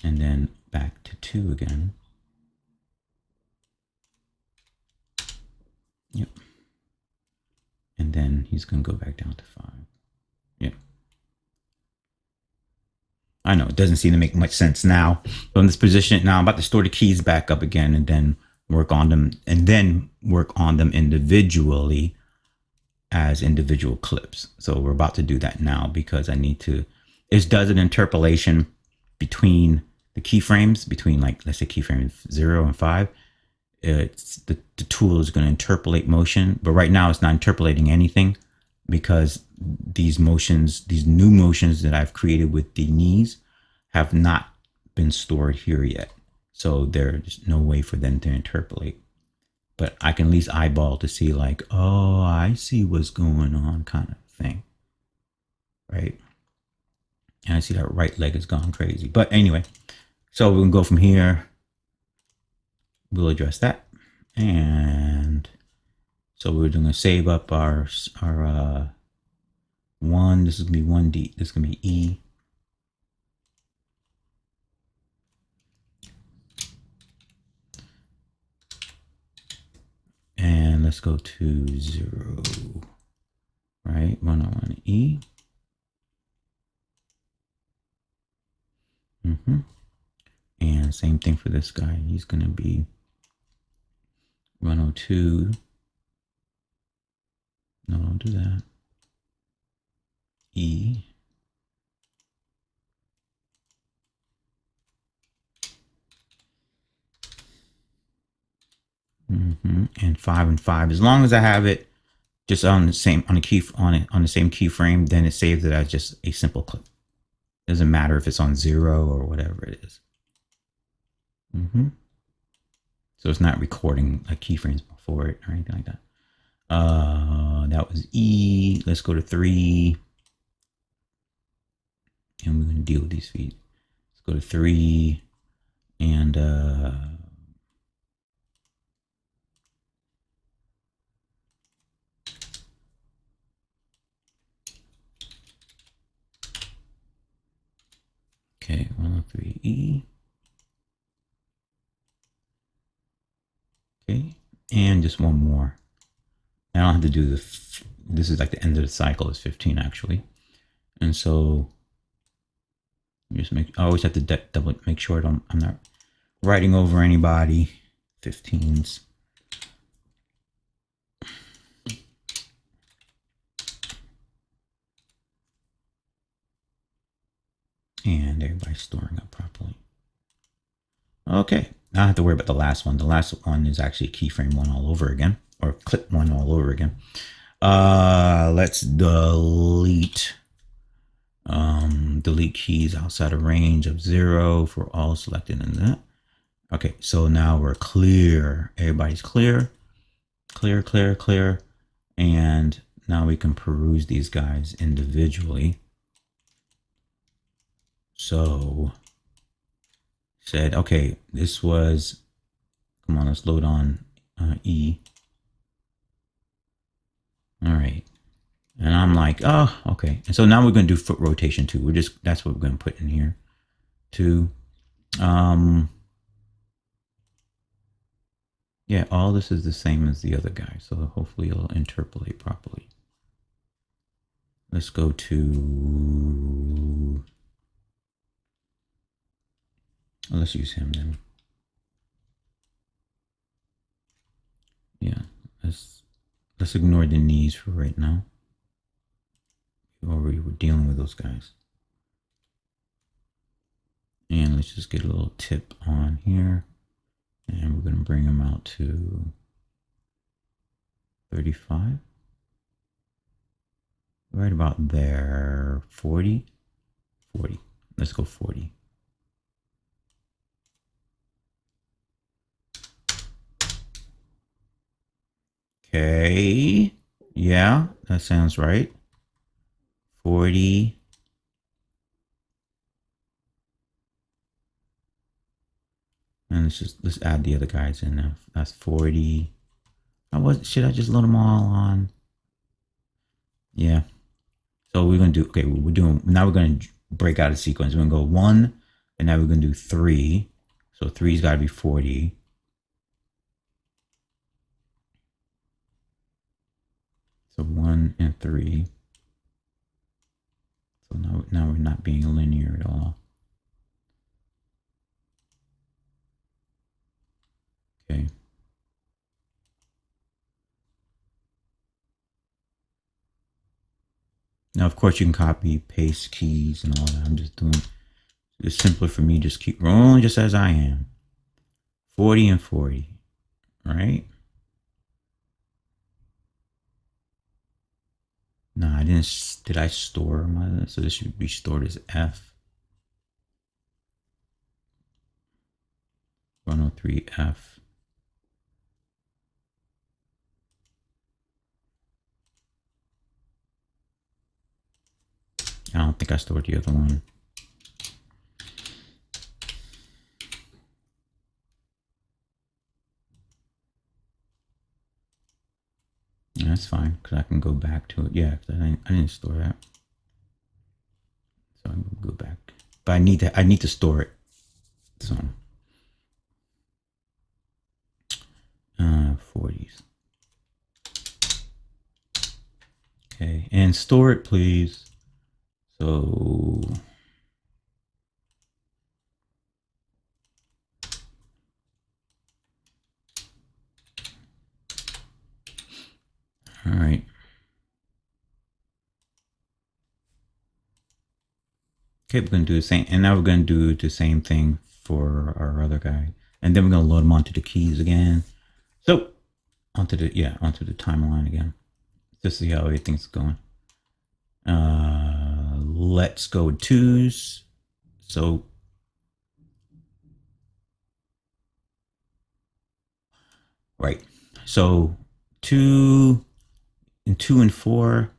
[SPEAKER 1] and then back to 2 again. Yep. And then he's gonna go back down to 5. Yep. I know it doesn't seem to make much sense now. So in this position now, I'm about to store the keys back up again, and then work on them, individually as individual clips. So we're about to do that now because I need to. It does an interpolation between the keyframes, between, like, let's say keyframe 0 and 5. It's the tool is going to interpolate motion, but right now it's not interpolating anything because these new motions that I've created with the knees have not been stored here yet. So there's no way for them to interpolate. But I can at least eyeball to see, like, oh, I see what's going on, kind of thing. Right? And I see that right leg has gone crazy. But anyway, so we can go from here. We'll address that. And so we're going to save up our 1. This is going to be 1D. This is going to be E. And let's go to 0. Right? 101 E. And same thing for this guy. He's going to be 102. No, don't do that. E. And 5 and 5. As long as I have it just on the same on the same keyframe, then it saves it as just a simple clip. Doesn't matter if it's on 0 or whatever it is. So it's not recording like keyframes before it or anything like that. That was E. Let's go to 3. And we're going to deal with these feet. Let's go to 3. And okay, 103E. Okay, and just one more. I don't have to do this is like the end of the cycle. It's 15 actually. And so just I always have to double make sure I'm not writing over anybody. 15s. And everybody's storing up properly. Okay, now I don't have to worry about the last one. The last one is actually keyframe 1 all over again, or clip 1 all over again. Let's delete keys outside of range of 0 for all selected in that. Okay, so now we're clear. Everybody's clear. Clear. And now we can peruse these guys individually. So said, okay, this was, come on, let's load on E. All right. And I'm like, oh, okay. And so now we're going to do foot rotation 2. That's what we're going to put in here. 2. Yeah, all this is the same as the other guy. So hopefully it'll interpolate properly. Let's go to, let's use him then. Yeah, let's ignore the knees for right now. We already were dealing with those guys. And let's just get a little tip on here. And we're going to bring them out to 35. Right about there. 40. 40. Let's go 40. Okay. Yeah, that sounds right. 40. And let's add the other guys in now. That's 40. Should I just load them all on? Yeah. So we're gonna do we're gonna break out a sequence. We're gonna go 1, and now we're gonna do 3. So 3's gotta be 40. So 1 and 3. So now we're not being linear at all. Okay. Now, of course, you can copy, paste keys and all that. I'm just doing, it's simpler for me. Just keep rolling just as I am. 40 and 40, right? No, I didn't. Did I store my, so this should be stored as F. 103F. I don't think I stored the other one. Yeah, that's fine, because I can go back to it. Yeah, I didn't store that. So I'm gonna go back. But I need to store it. So 40s. Okay, and store it, please. So all right. Okay, we're gonna do the same, and now we're gonna do the same thing for our other guy, and then we're gonna load them onto the keys again. So onto the timeline again, just to see how everything's going. Let's go with 2s. So right, so 2 and 4.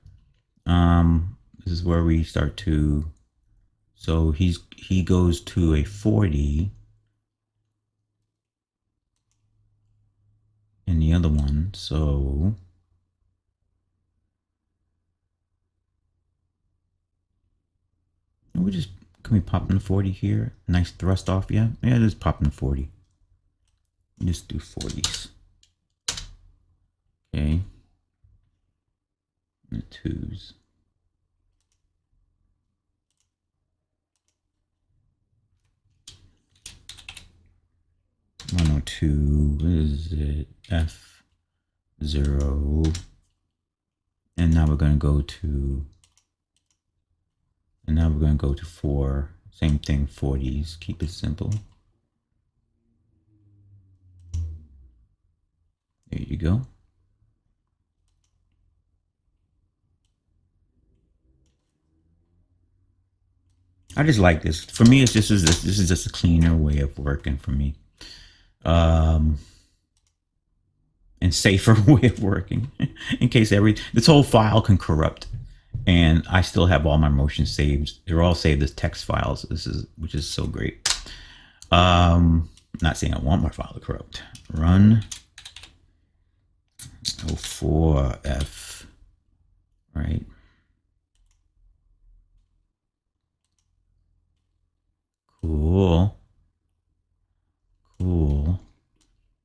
[SPEAKER 1] This is where we start to. So he goes to a 40 in the other one. So can we pop in the 40 here? Nice thrust off, yeah. Yeah, just pop in the 40. Just do 40s. Okay. And the 2s. One or two. What is it? F0. And now we're gonna go to. And now we're gonna go to 4. Same thing, 40s. Keep it simple. There you go. I just like this. For me, it's just this is just a cleaner way of working for me. And safer way of working in case this whole file can corrupt, and I still have all my motions saved. They're all saved as text files. Which is so great. Not saying I want my file to corrupt. Run 04F, right? Cool.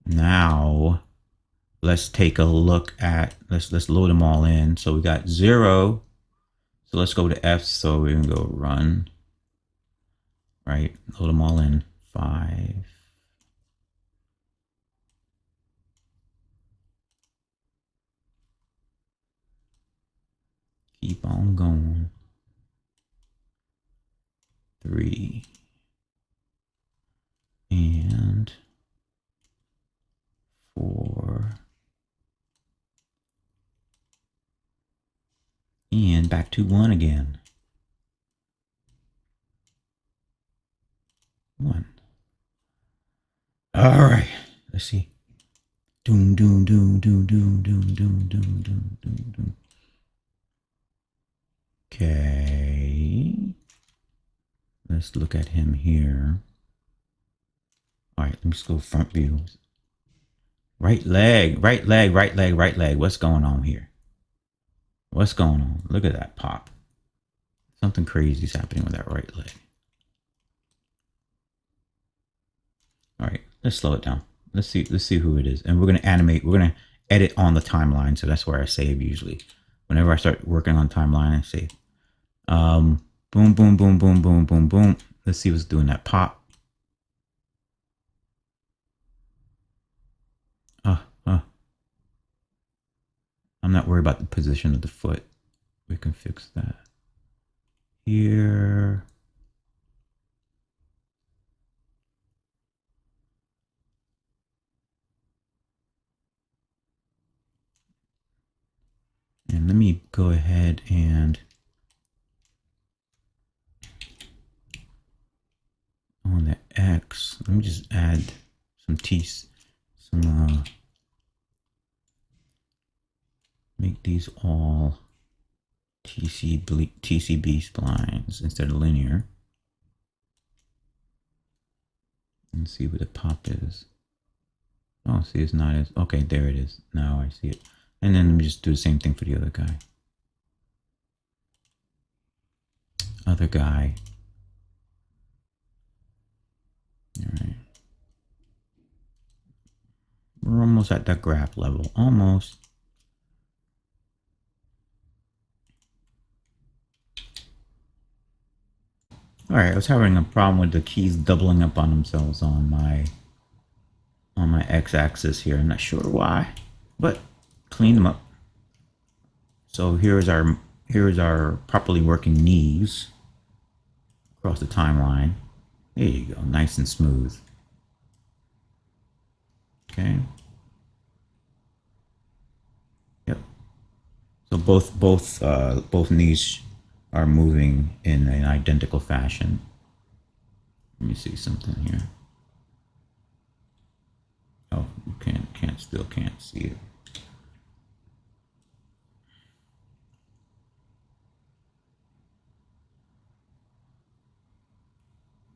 [SPEAKER 1] Now let's take a look at, let's load them all in. So we got 0. So let's go to F. So we can go run, right? Load them all in. 5. Keep on going. 3. And back to 1 again. 1. All right. Let's see. Doom, doom, doom, doom, doom, doom, doom, doom, doom, doom, doom. Okay. Let's look at him here. All right, let me just go front view. Right leg, right leg, right leg, right leg. What's going on here? What's going on? Look at that pop. Something crazy is happening with that right leg. All right, let's slow it down. Let's see who it is. And we're gonna animate, we're gonna edit on the timeline. So that's where I save usually. Whenever I start working on timeline, I save. Boom, boom, boom, boom, boom, boom, boom. Let's see what's doing that pop. I'm not worried about the position of the foot. We can fix that here. And let me go ahead and on the X, let me just add some make these all TCB splines instead of linear. And see what the pop is. Oh, see, it's not as, okay, there it is. Now I see it. And then let me just do the same thing for the other guy. Other guy. All right. We're almost at that graph level. Almost. All right, I was having a problem with the keys doubling up on themselves on my x-axis here. I'm not sure why, but clean them up. So here's our properly working knees across the timeline. There you go, nice and smooth. Okay. Yep. So both knees are moving in an identical fashion. Let me see something here. Oh, you still can't see it.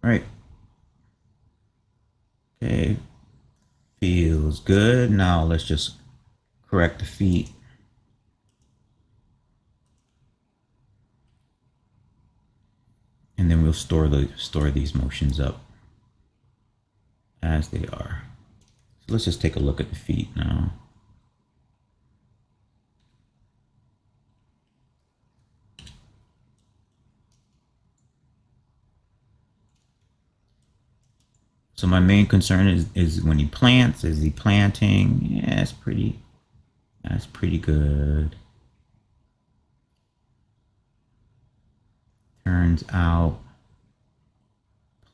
[SPEAKER 1] All right. Okay. Feels good. Now let's just correct the feet. And then we'll store these motions up as they are. So let's just take a look at the feet now. So my main concern is when he plants, is he planting? Yeah, that's pretty good. Turns out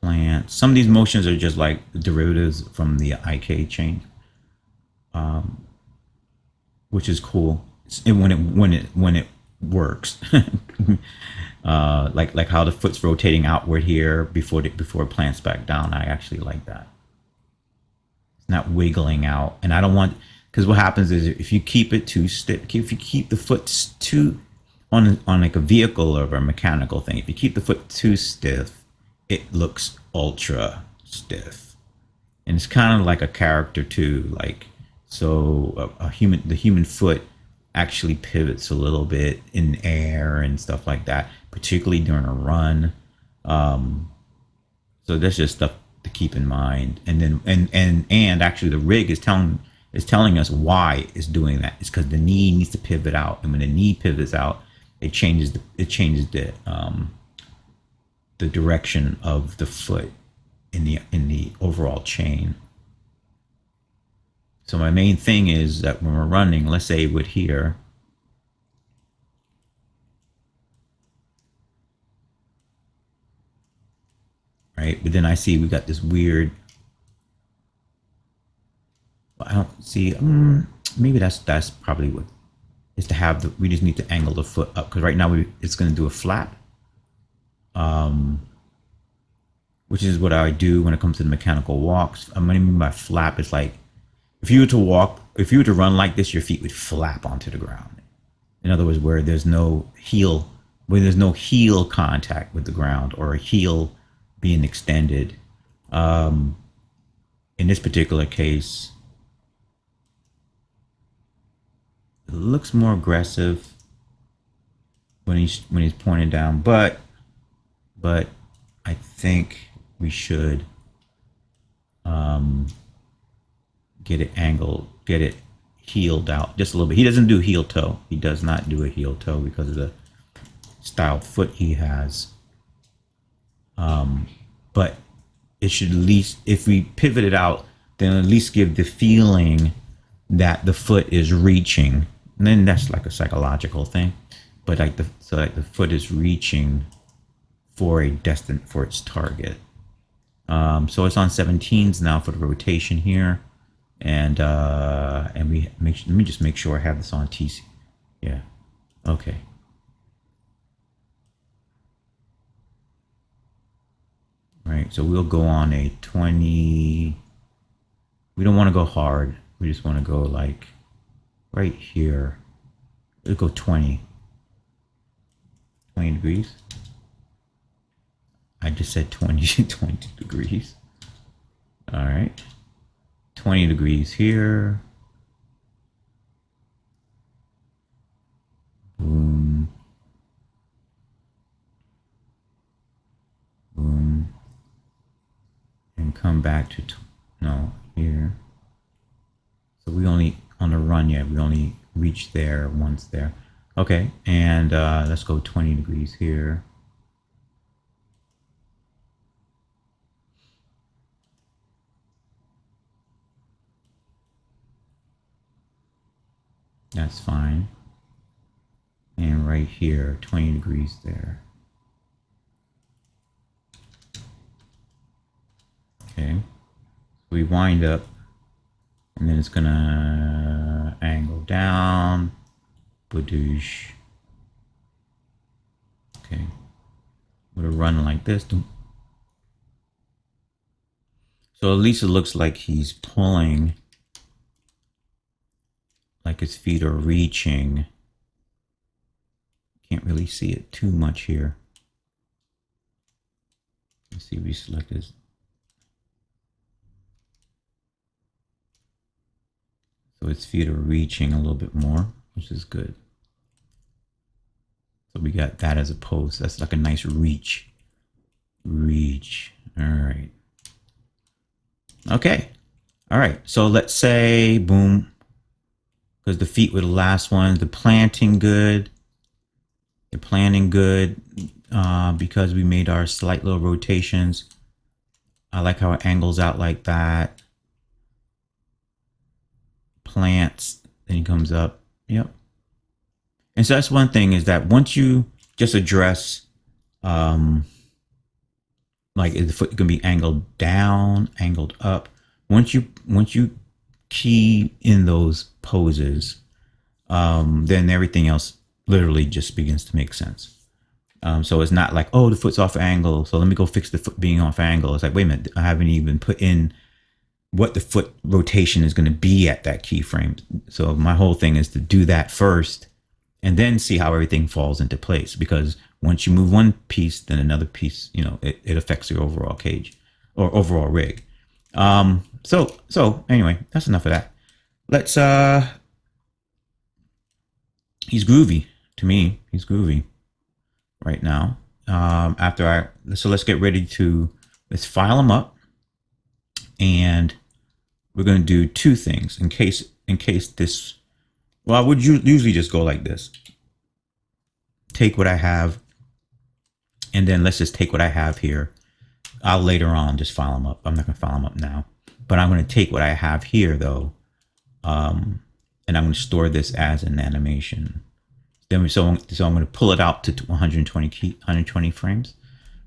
[SPEAKER 1] plant. Some of these motions are just like derivatives from the IK chain, which is cool. When it works, like how the foot's rotating outward here before it plants back down. I actually like that. It's not wiggling out, and I don't want, because what happens is if you keep it too stiff, if you keep the foot too on like a vehicle or a mechanical thing, if you keep the foot too stiff, it looks ultra stiff, and it's kind of like a character too. Like, so the human foot actually pivots a little bit in air and stuff like that, particularly during a run. So that's just stuff to keep in mind. And then and actually the rig is telling us why it's doing that. It's because the knee needs to pivot out, and when the knee pivots out, it changes the direction of the foot in the overall chain. So my main thing is that when we're running, let's say with here, right? But then I see we got this weird, I don't see, maybe that's probably what, is to have the, we just need to angle the foot up, because right now it's going to do a flap, which is what I do when it comes to the mechanical walks. I'm going to mean by flap is like, if you were to walk, if you were to run like this, your feet would flap onto the ground. In other words, where there's no heel, contact with the ground, or a heel being extended. In this particular case, it looks more aggressive when he's pointing down, but I think we should get it angled, get it heeled out just a little bit. He doesn't do heel toe. He does not do a heel toe because of the styled foot he has. But it should at least, if we pivot it out, then at least give the feeling that the foot is reaching. And then that's like a psychological thing. But like the foot is reaching for its target. So it's on 17s now for the rotation here. And let me just make sure I have this on TC. Yeah. Okay. Right. So we'll go on a 20. We don't want to go hard. We just want to go like right here. We'll go 20 degrees. I just said 20 degrees. All right. 20 degrees here. Boom. Boom. And come back to, here. So we only, on the run, yeah, we only reach there once there. Okay, and let's go 20 degrees here. That's fine. And right here, 20 degrees there. Okay, we wind up, and then it's gonna angle down. Badoosh. Okay, with a run like this. So at least it looks like he's pulling, like his feet are reaching. Can't really see it too much here. Let's see if we select this. So its feet are reaching a little bit more, which is good. So we got that as a pose. That's like a nice reach. Reach. All right. Okay. All right. So let's say, boom, because the feet were the last ones. The planting good. The planting good because we made our slight little rotations. I like how it angles out like that. Plants, then he comes up. Yep. And so that's one thing, is that once you just address like the foot can be angled down, angled up. Once you key in those poses, then everything else literally just begins to make sense. So it's not like, oh, the foot's off angle, so let me go fix the foot being off angle. It's like, wait a minute, I haven't even put in what the foot rotation is going to be at that keyframe. So my whole thing is to do that first and then see how everything falls into place. Because once you move one piece, then another piece, it affects your overall cage or overall rig. So anyway, that's enough of that. Let's, he's groovy to me. He's groovy right now. So let's get ready to, let's file him up. And we're going to do two things in case this, well, I would usually just go like this. Take what I have, and then let's just take what I have here. I'll later on just file them up. I'm not going to file them up now, but I'm going to take what I have here though, and I'm going to store this as an animation. Then so I'm going to pull it out to 120 frames,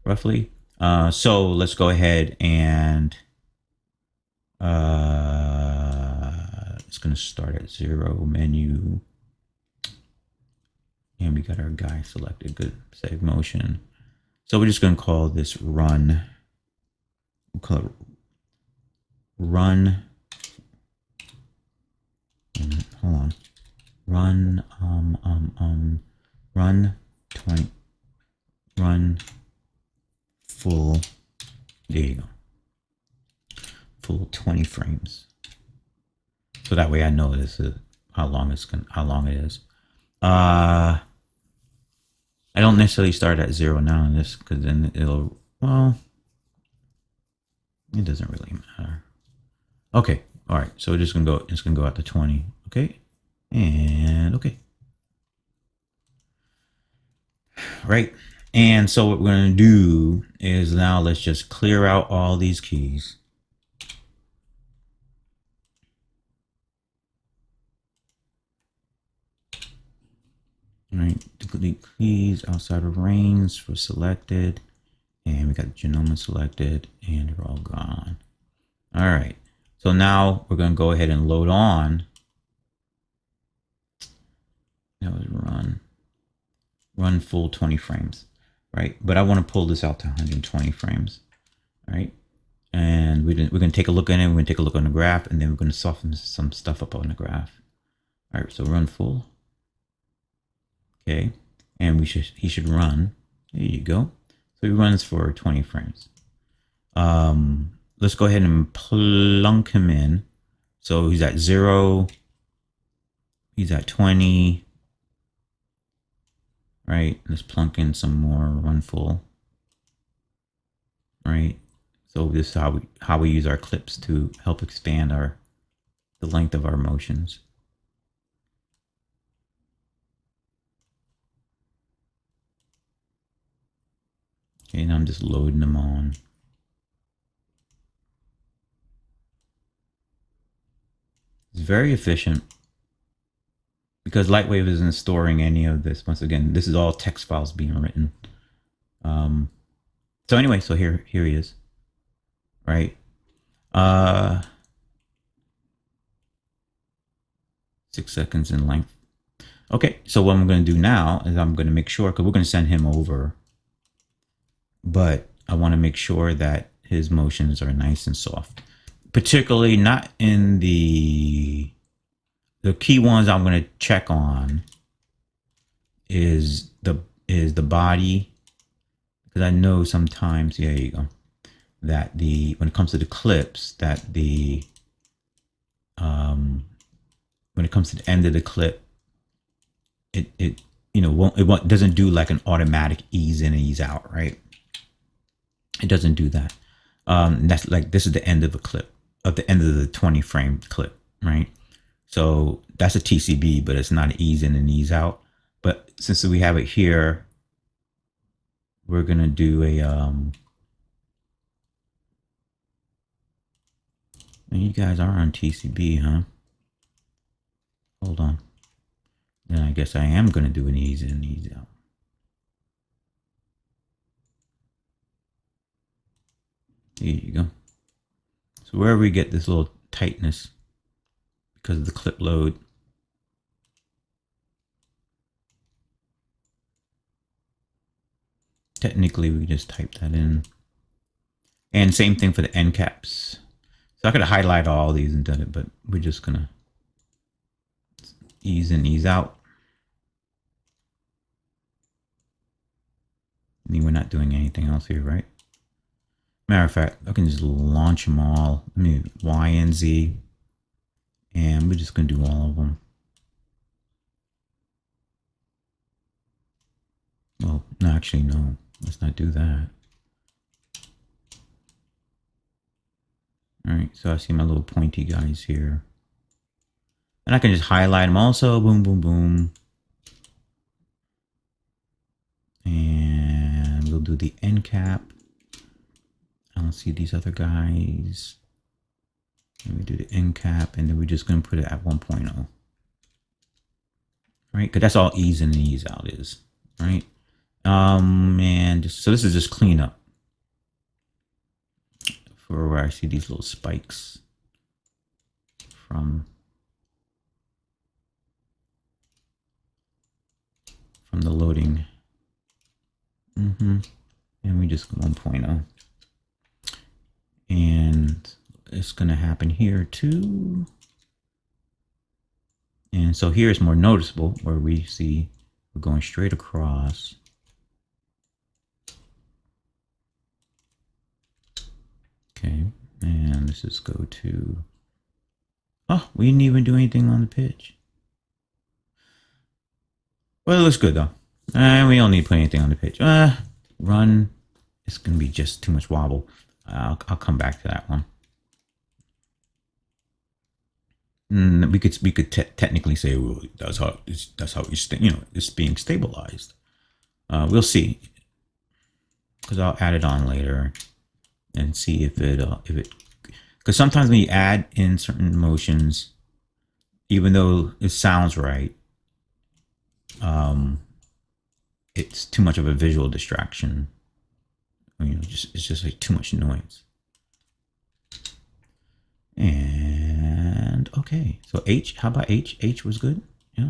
[SPEAKER 1] roughly. So let's go ahead and it's going to start at 0 menu. And we got our guy selected. Good. Save motion. So we're just going to call this run. We'll call it run. Hold on. Run, run 20, run full, there you go. Full 20 frames. So that way I know this is how long it is. I don't necessarily start at 0 now in this, because then it'll, well, it doesn't really matter. Okay, all right. So it's gonna go out to 20. Okay, and okay, right. And so what we're gonna do is now let's just clear out all these keys. All right, delete keys outside of range for selected, and we got genoma selected, and they're all gone. All right, so now we're going to go ahead and load on. That was run full 20 frames, right? But I want to pull this out to 120 frames, right? And we're going to take a look at it. We're going to take a look on the graph, and then we're going to soften some stuff up on the graph. All right, so run full. Okay, and he should run. There you go. So he runs for 20 frames. Let's go ahead and plunk him in. So he's at 0. He's at 20. Right. Let's plunk in some more run full. Right. So this is how we use our clips to help expand the length of our motions. Okay, and I'm just loading them on. It's very efficient because Lightwave isn't storing any of this. Once again, this is all text files being written. So anyway, so here he is, right? 6 seconds in length. Okay, so what I'm going to do now is I'm going to make sure, because we're going to send him over, but I want to make sure that his motions are nice and soft. Particularly not in the key ones I'm going to check on is the body, because I know sometimes, yeah, there you go, that when it comes to the clips, that when it comes to the end of the clip, it doesn't do like an automatic ease in and ease out, right? It doesn't do that. That's like, this is the end of a clip, at the end of the 20 frame clip, right? So that's a TCB, but it's not an ease in and ease out. But since we have it here, we're gonna do a you guys are on TCB, huh? Hold on. Then I guess I am gonna do an ease in and ease out. There you go. So where we get this little tightness because of the clip load, technically we just type that in. And same thing for the end caps. So I could highlight all these and done it, but we're just gonna ease in, ease out. I mean, we're not doing anything else here, right? Matter of fact, I can just launch them all. I mean, Y and Z, and we're just gonna do all of them. Well, no, actually, no. Let's not do that. All right, so I see my little pointy guys here. And I can just highlight them also. Boom, boom, boom. And we'll do the end cap. I don't see these other guys. And we do the end cap, and then we're just going to put it at 1.0. Right? Because that's all ease in and ease out is. Right? And so this is just cleanup for where I see these little spikes from from the loading. And we just 1.0. And it's going to happen here too. And so here it's more noticeable where we see we're going straight across. Okay, and let's just go to, oh, we didn't even do anything on the pitch. Well, it looks good though. We don't need to put anything on the pitch. Run, it's going to be just too much wobble. I'll come back to that one. We could technically say, well, that's how it's being stabilized. We'll see, because I'll add it on later and see if it because sometimes when you add in certain motions, even though it sounds right, it's too much of a visual distraction. It's just like too much noise. And okay, so H, how about H? H was good, yeah.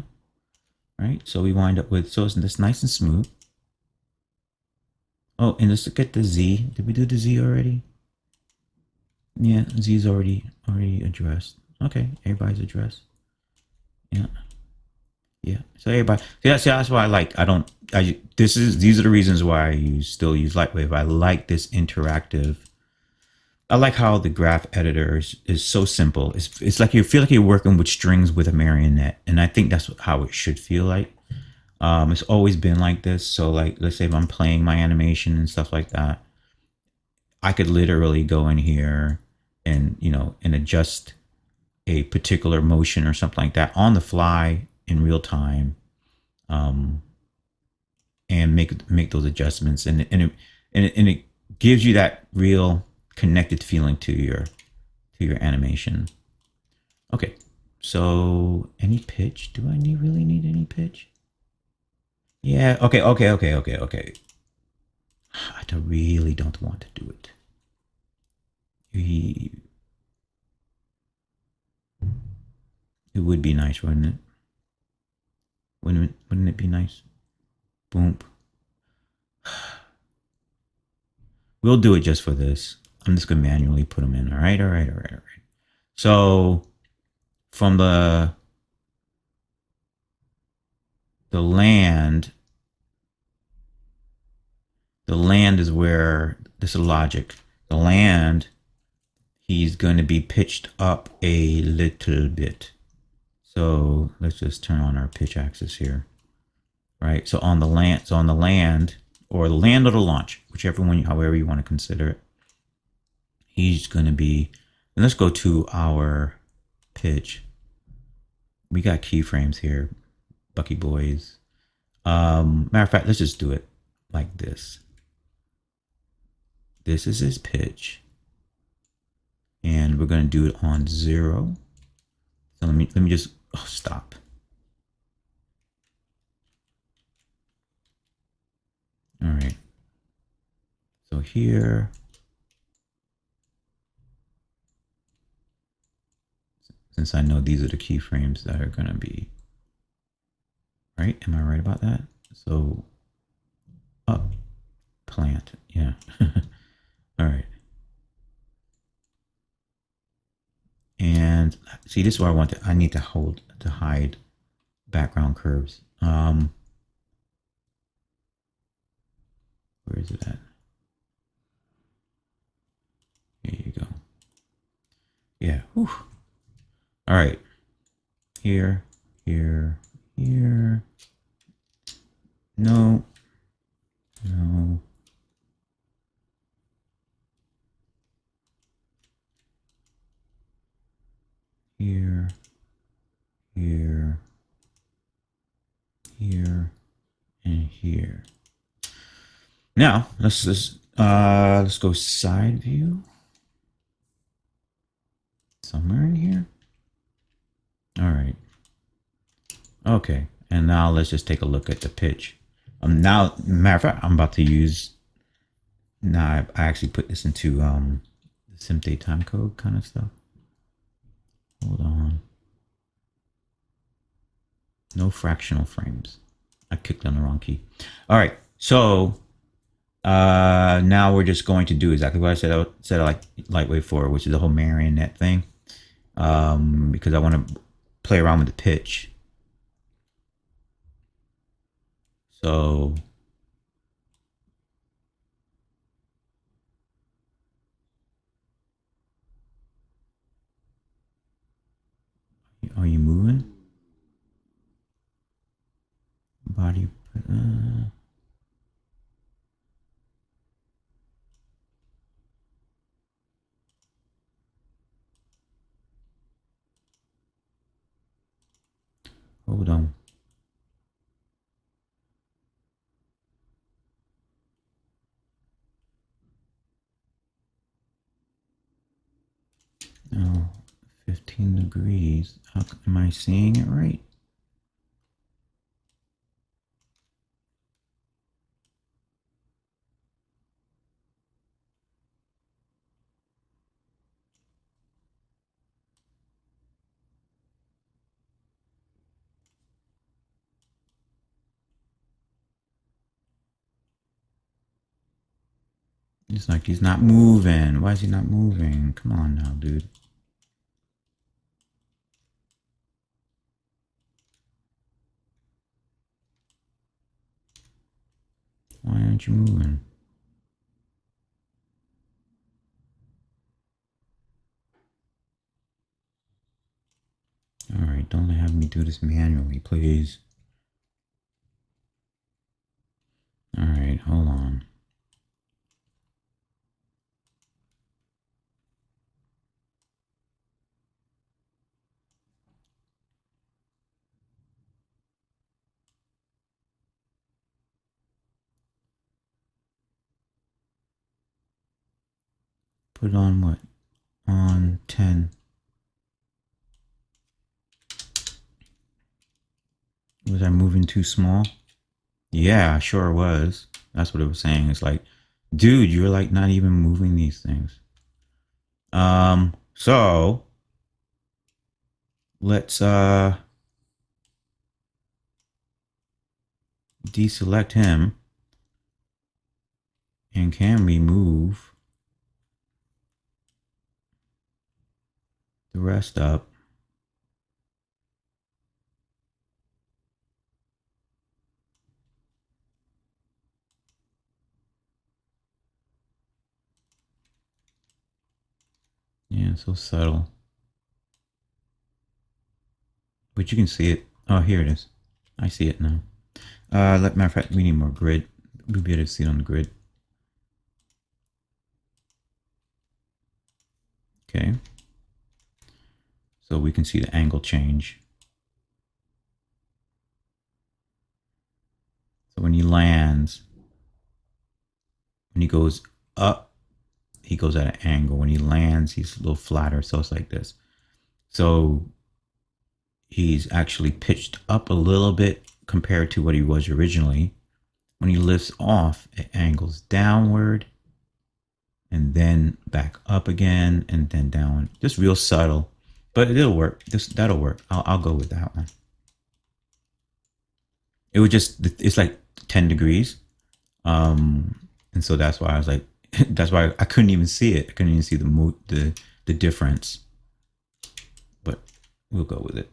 [SPEAKER 1] Right, so we wind up with, so it's this nice and smooth. Oh, and let's look at the Z. Did we do the Z already? Yeah, Z is already addressed. Okay, everybody's addressed. Yeah, yeah. So everybody, that's why I like. These are the reasons why I still use Lightwave. I like this interactive. I like how the graph editor is so simple. It's like you feel like you're working with strings with a marionette, and I think that's how it should feel like. It's always been like this. So like, let's say if I'm playing my animation and stuff like that, I could literally go in here and and adjust a particular motion or something like that on the fly in real time, and make those adjustments, and it gives you that real connected feeling to your animation. Okay, so any pitch? Do I really need any pitch? Yeah. Okay. I really don't want to do it. It would be nice, wouldn't it? Wouldn't it be nice? Boom. We'll do it just for this. I'm just gonna manually put them in. All right. So from the land is where this is logic. The land, he's going to be pitched up a little bit. So let's just turn on our pitch axis here. Right. So on the land, or the land or the launch, whichever one, however you want to consider it, he's going to be, and let's go to our pitch. We got keyframes here, Bucky boys. Matter of fact, let's just do it like this. This is his pitch, and we're going to do it on 0. So let me just stop. All right. So here, since I know these are the keyframes that are going to be right, am I right about that? So up, plant, yeah. All right. And see, this is what I need to hide background curves. Where is it at? Here you go. Yeah. Whew. All right. Here. No. Here, and here. Now let's go side view. Somewhere in here. All right. Okay, and now let's just take a look at the pitch. Now, matter of fact, I'm about to use. Now I actually put this into the SimDate timecode kind of stuff. Hold on. No fractional frames. I clicked on the wrong key. All right, so now we're just going to do exactly what I said I like Lightwave for, which is the whole marionette thing, because I want to play around with the pitch. So are you moving? Body. Hold on. No, 15 degrees. Am I seeing it right? It's like he's not moving. Why is he not moving? Come on now, dude. Why aren't you moving? Alright, don't have me do this manually, please. Alright, hold on. Put it on what? On 10. Was I moving too small? Yeah, I sure was. That's what it was saying. It's like, dude, you're like not even moving these things. So let's deselect him. And can we move the rest up? Yeah, so subtle. But you can see it. Oh, here it is. I see it now. Matter of fact, we need more grid. We'll be able to see it on the grid. Okay. So we can see the angle change. So when he lands, when he goes up, he goes at an angle. When he lands, he's a little flatter. So it's like this. So he's actually pitched up a little bit compared to what he was originally. When he lifts off, it angles downward and then back up again and then down. Just real subtle, but it'll work. That'll work. I'll go with that one. It was just, it's like 10 degrees. And so that's why I was like, that's why I couldn't even see it. I couldn't even see the difference, but we'll go with it.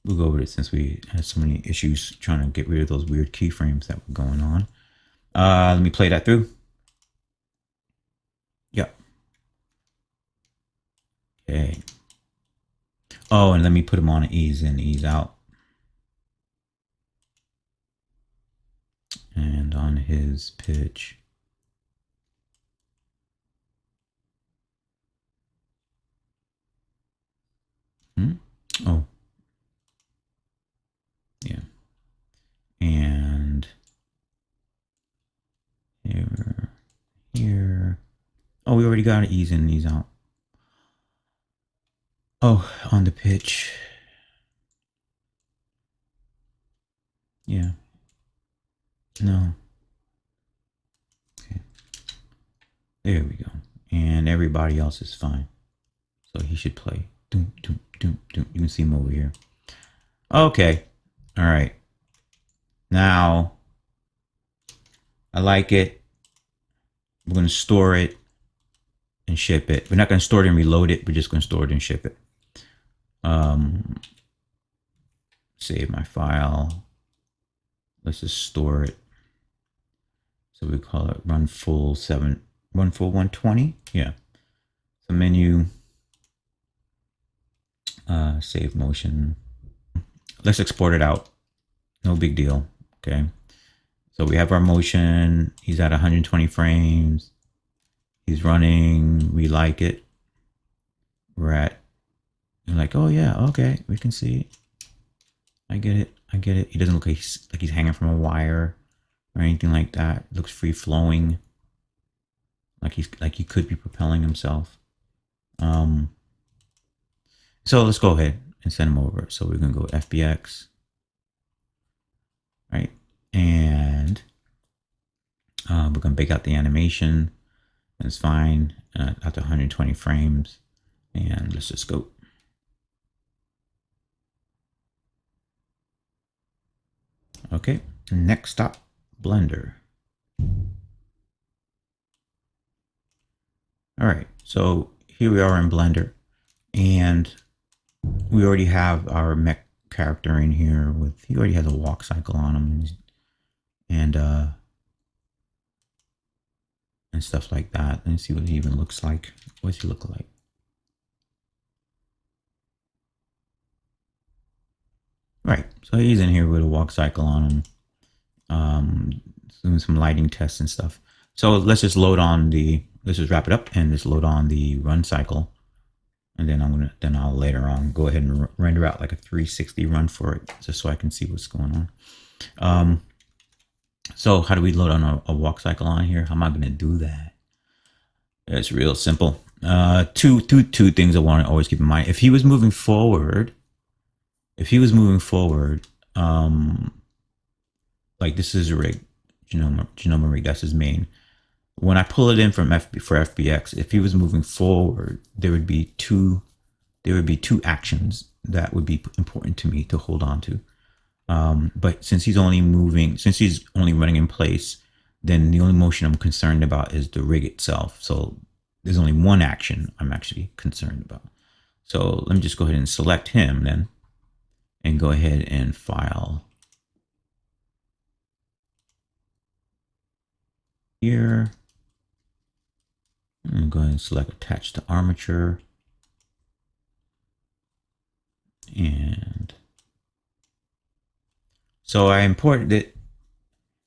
[SPEAKER 1] We'll go with it since we had so many issues trying to get rid of those weird keyframes that were going on. Let me play that through. Yep. Okay. Oh, and let me put them on an ease in, ease out. And on his pitch. Oh. Yeah. And here. Oh, we already got an ease in, ease out. Oh, on the pitch. Yeah. No. Okay. There we go. And everybody else is fine. So he should play. Doom, doom, doom, doom. You can see him over here. Okay. All right. Now, I like it. We're going to store it and ship it. We're not going to store it and reload it. We're just going to store it and ship it. Save my file. Let's just store it. So we call it run full 120. Yeah. So menu, save motion. Let's export it out. No big deal. Okay. So we have our motion. He's at 120 frames. He's running. We like it. We're like, oh yeah, okay, we can see it. I get it. I get it. He doesn't look like he's hanging from a wire or anything like that. It looks free flowing. Like he could be propelling himself. So let's go ahead and send him over. So we're gonna go FBX. Right. And we're gonna bake out the animation. And it's fine. After 120 frames. And let's just go. Okay, next stop, Blender. All right, so here we are in Blender, and we already have our mech character in here he already has a walk cycle on him and stuff like that. Let's see what he even looks like. What does he look like? Right, so he's in here with a walk cycle on him, doing some lighting tests and stuff. So let's just let's just wrap it up and just load on the run cycle. And then I'll later on go ahead and render out like a 360 run for it, just so I can see what's going on. So how do we load on a walk cycle on here? How am I going to do that? It's real simple. Two things I want to always keep in mind. If he was moving forward, like this is a rig, Genoma rig, that's his main. When I pull it in for FBX, if he was moving forward, there would be two actions that would be important to me to hold on to. But since he's only running in place, then the only motion I'm concerned about is the rig itself. So there's only one action I'm actually concerned about. So let me just go ahead and select him then, and go ahead and file here. I'm going to select attach to armature, and so I import it,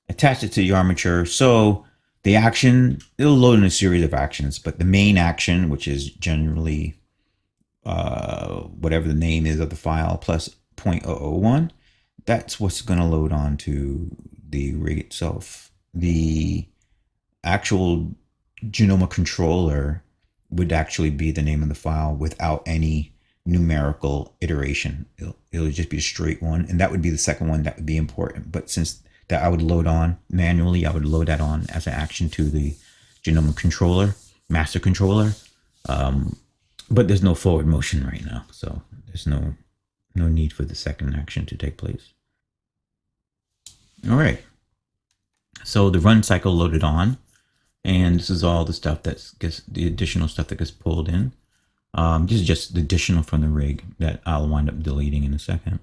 [SPEAKER 1] attach it to the armature. So the action, it'll load in a series of actions, but the main action, which is generally whatever the name is of the file plus 0.001, that's what's going to load onto the rig itself. The actual Genoma controller would actually be the name of the file without any numerical iteration. It'll just be a straight one, and that would be the second one that would be important. But since that I would load on manually, I would load that on as an action to the Genoma controller, master controller. But there's no forward motion right now, so there's no need for the second action to take place. All right, so the run cycle loaded on. And this is all the stuff the additional stuff that gets pulled in. This is just the additional from the rig that I'll wind up deleting in a second.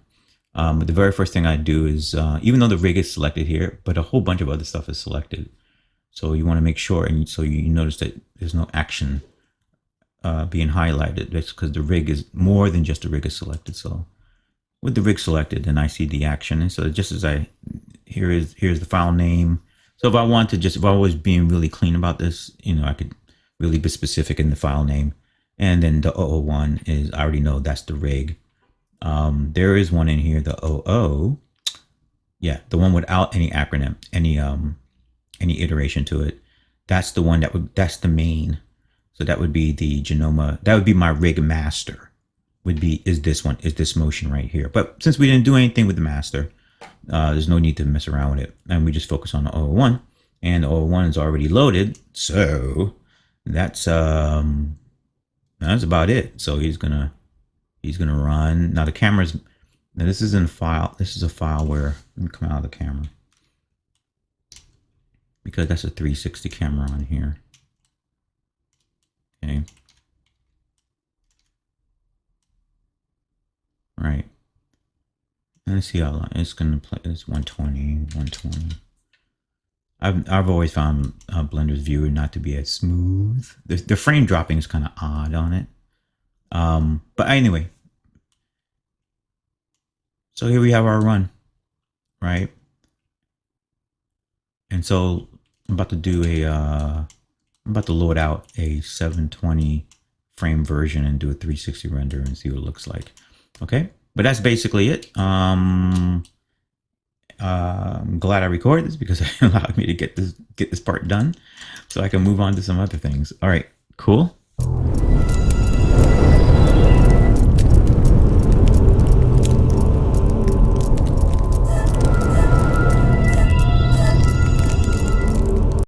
[SPEAKER 1] But the very first thing I do is, even though the rig is selected here, but a whole bunch of other stuff is selected. So you want to make sure, and so you notice that there's no action being highlighted. That's because the rig is more than just the rig is selected. So with the rig selected, then I see the action. And so just as here's the file name. So if I was being really clean about this, I could really be specific in the file name. And then the 001 is, I already know that's the rig. There is one in here, the 00. Yeah, the one without any acronym, any iteration to it. That's the one that's the main. So that would be the Genoma, that would be my rig master, is this motion right here. But since we didn't do anything with the master, there's no need to mess around with it, and we just focus on the 001, and the 001 is already loaded, so that's about it. So he's gonna run. Now the camera's Now this is in a file. This is a file where, let me come out of the camera, because that's a 360 camera on here. Okay. Right. And let's see how long it's going to play. It's 120. I've always found Blender's viewer not to be as smooth. The frame dropping is kind of odd on it. But anyway, so here we have our run, right? And so I'm about to do I'm about to load out a 720 frame version and do a 360 render and see what it looks like. Okay, but that's basically it. I'm glad I recorded this because it allowed me to get this part done, so I can move on to some other things. All right, cool.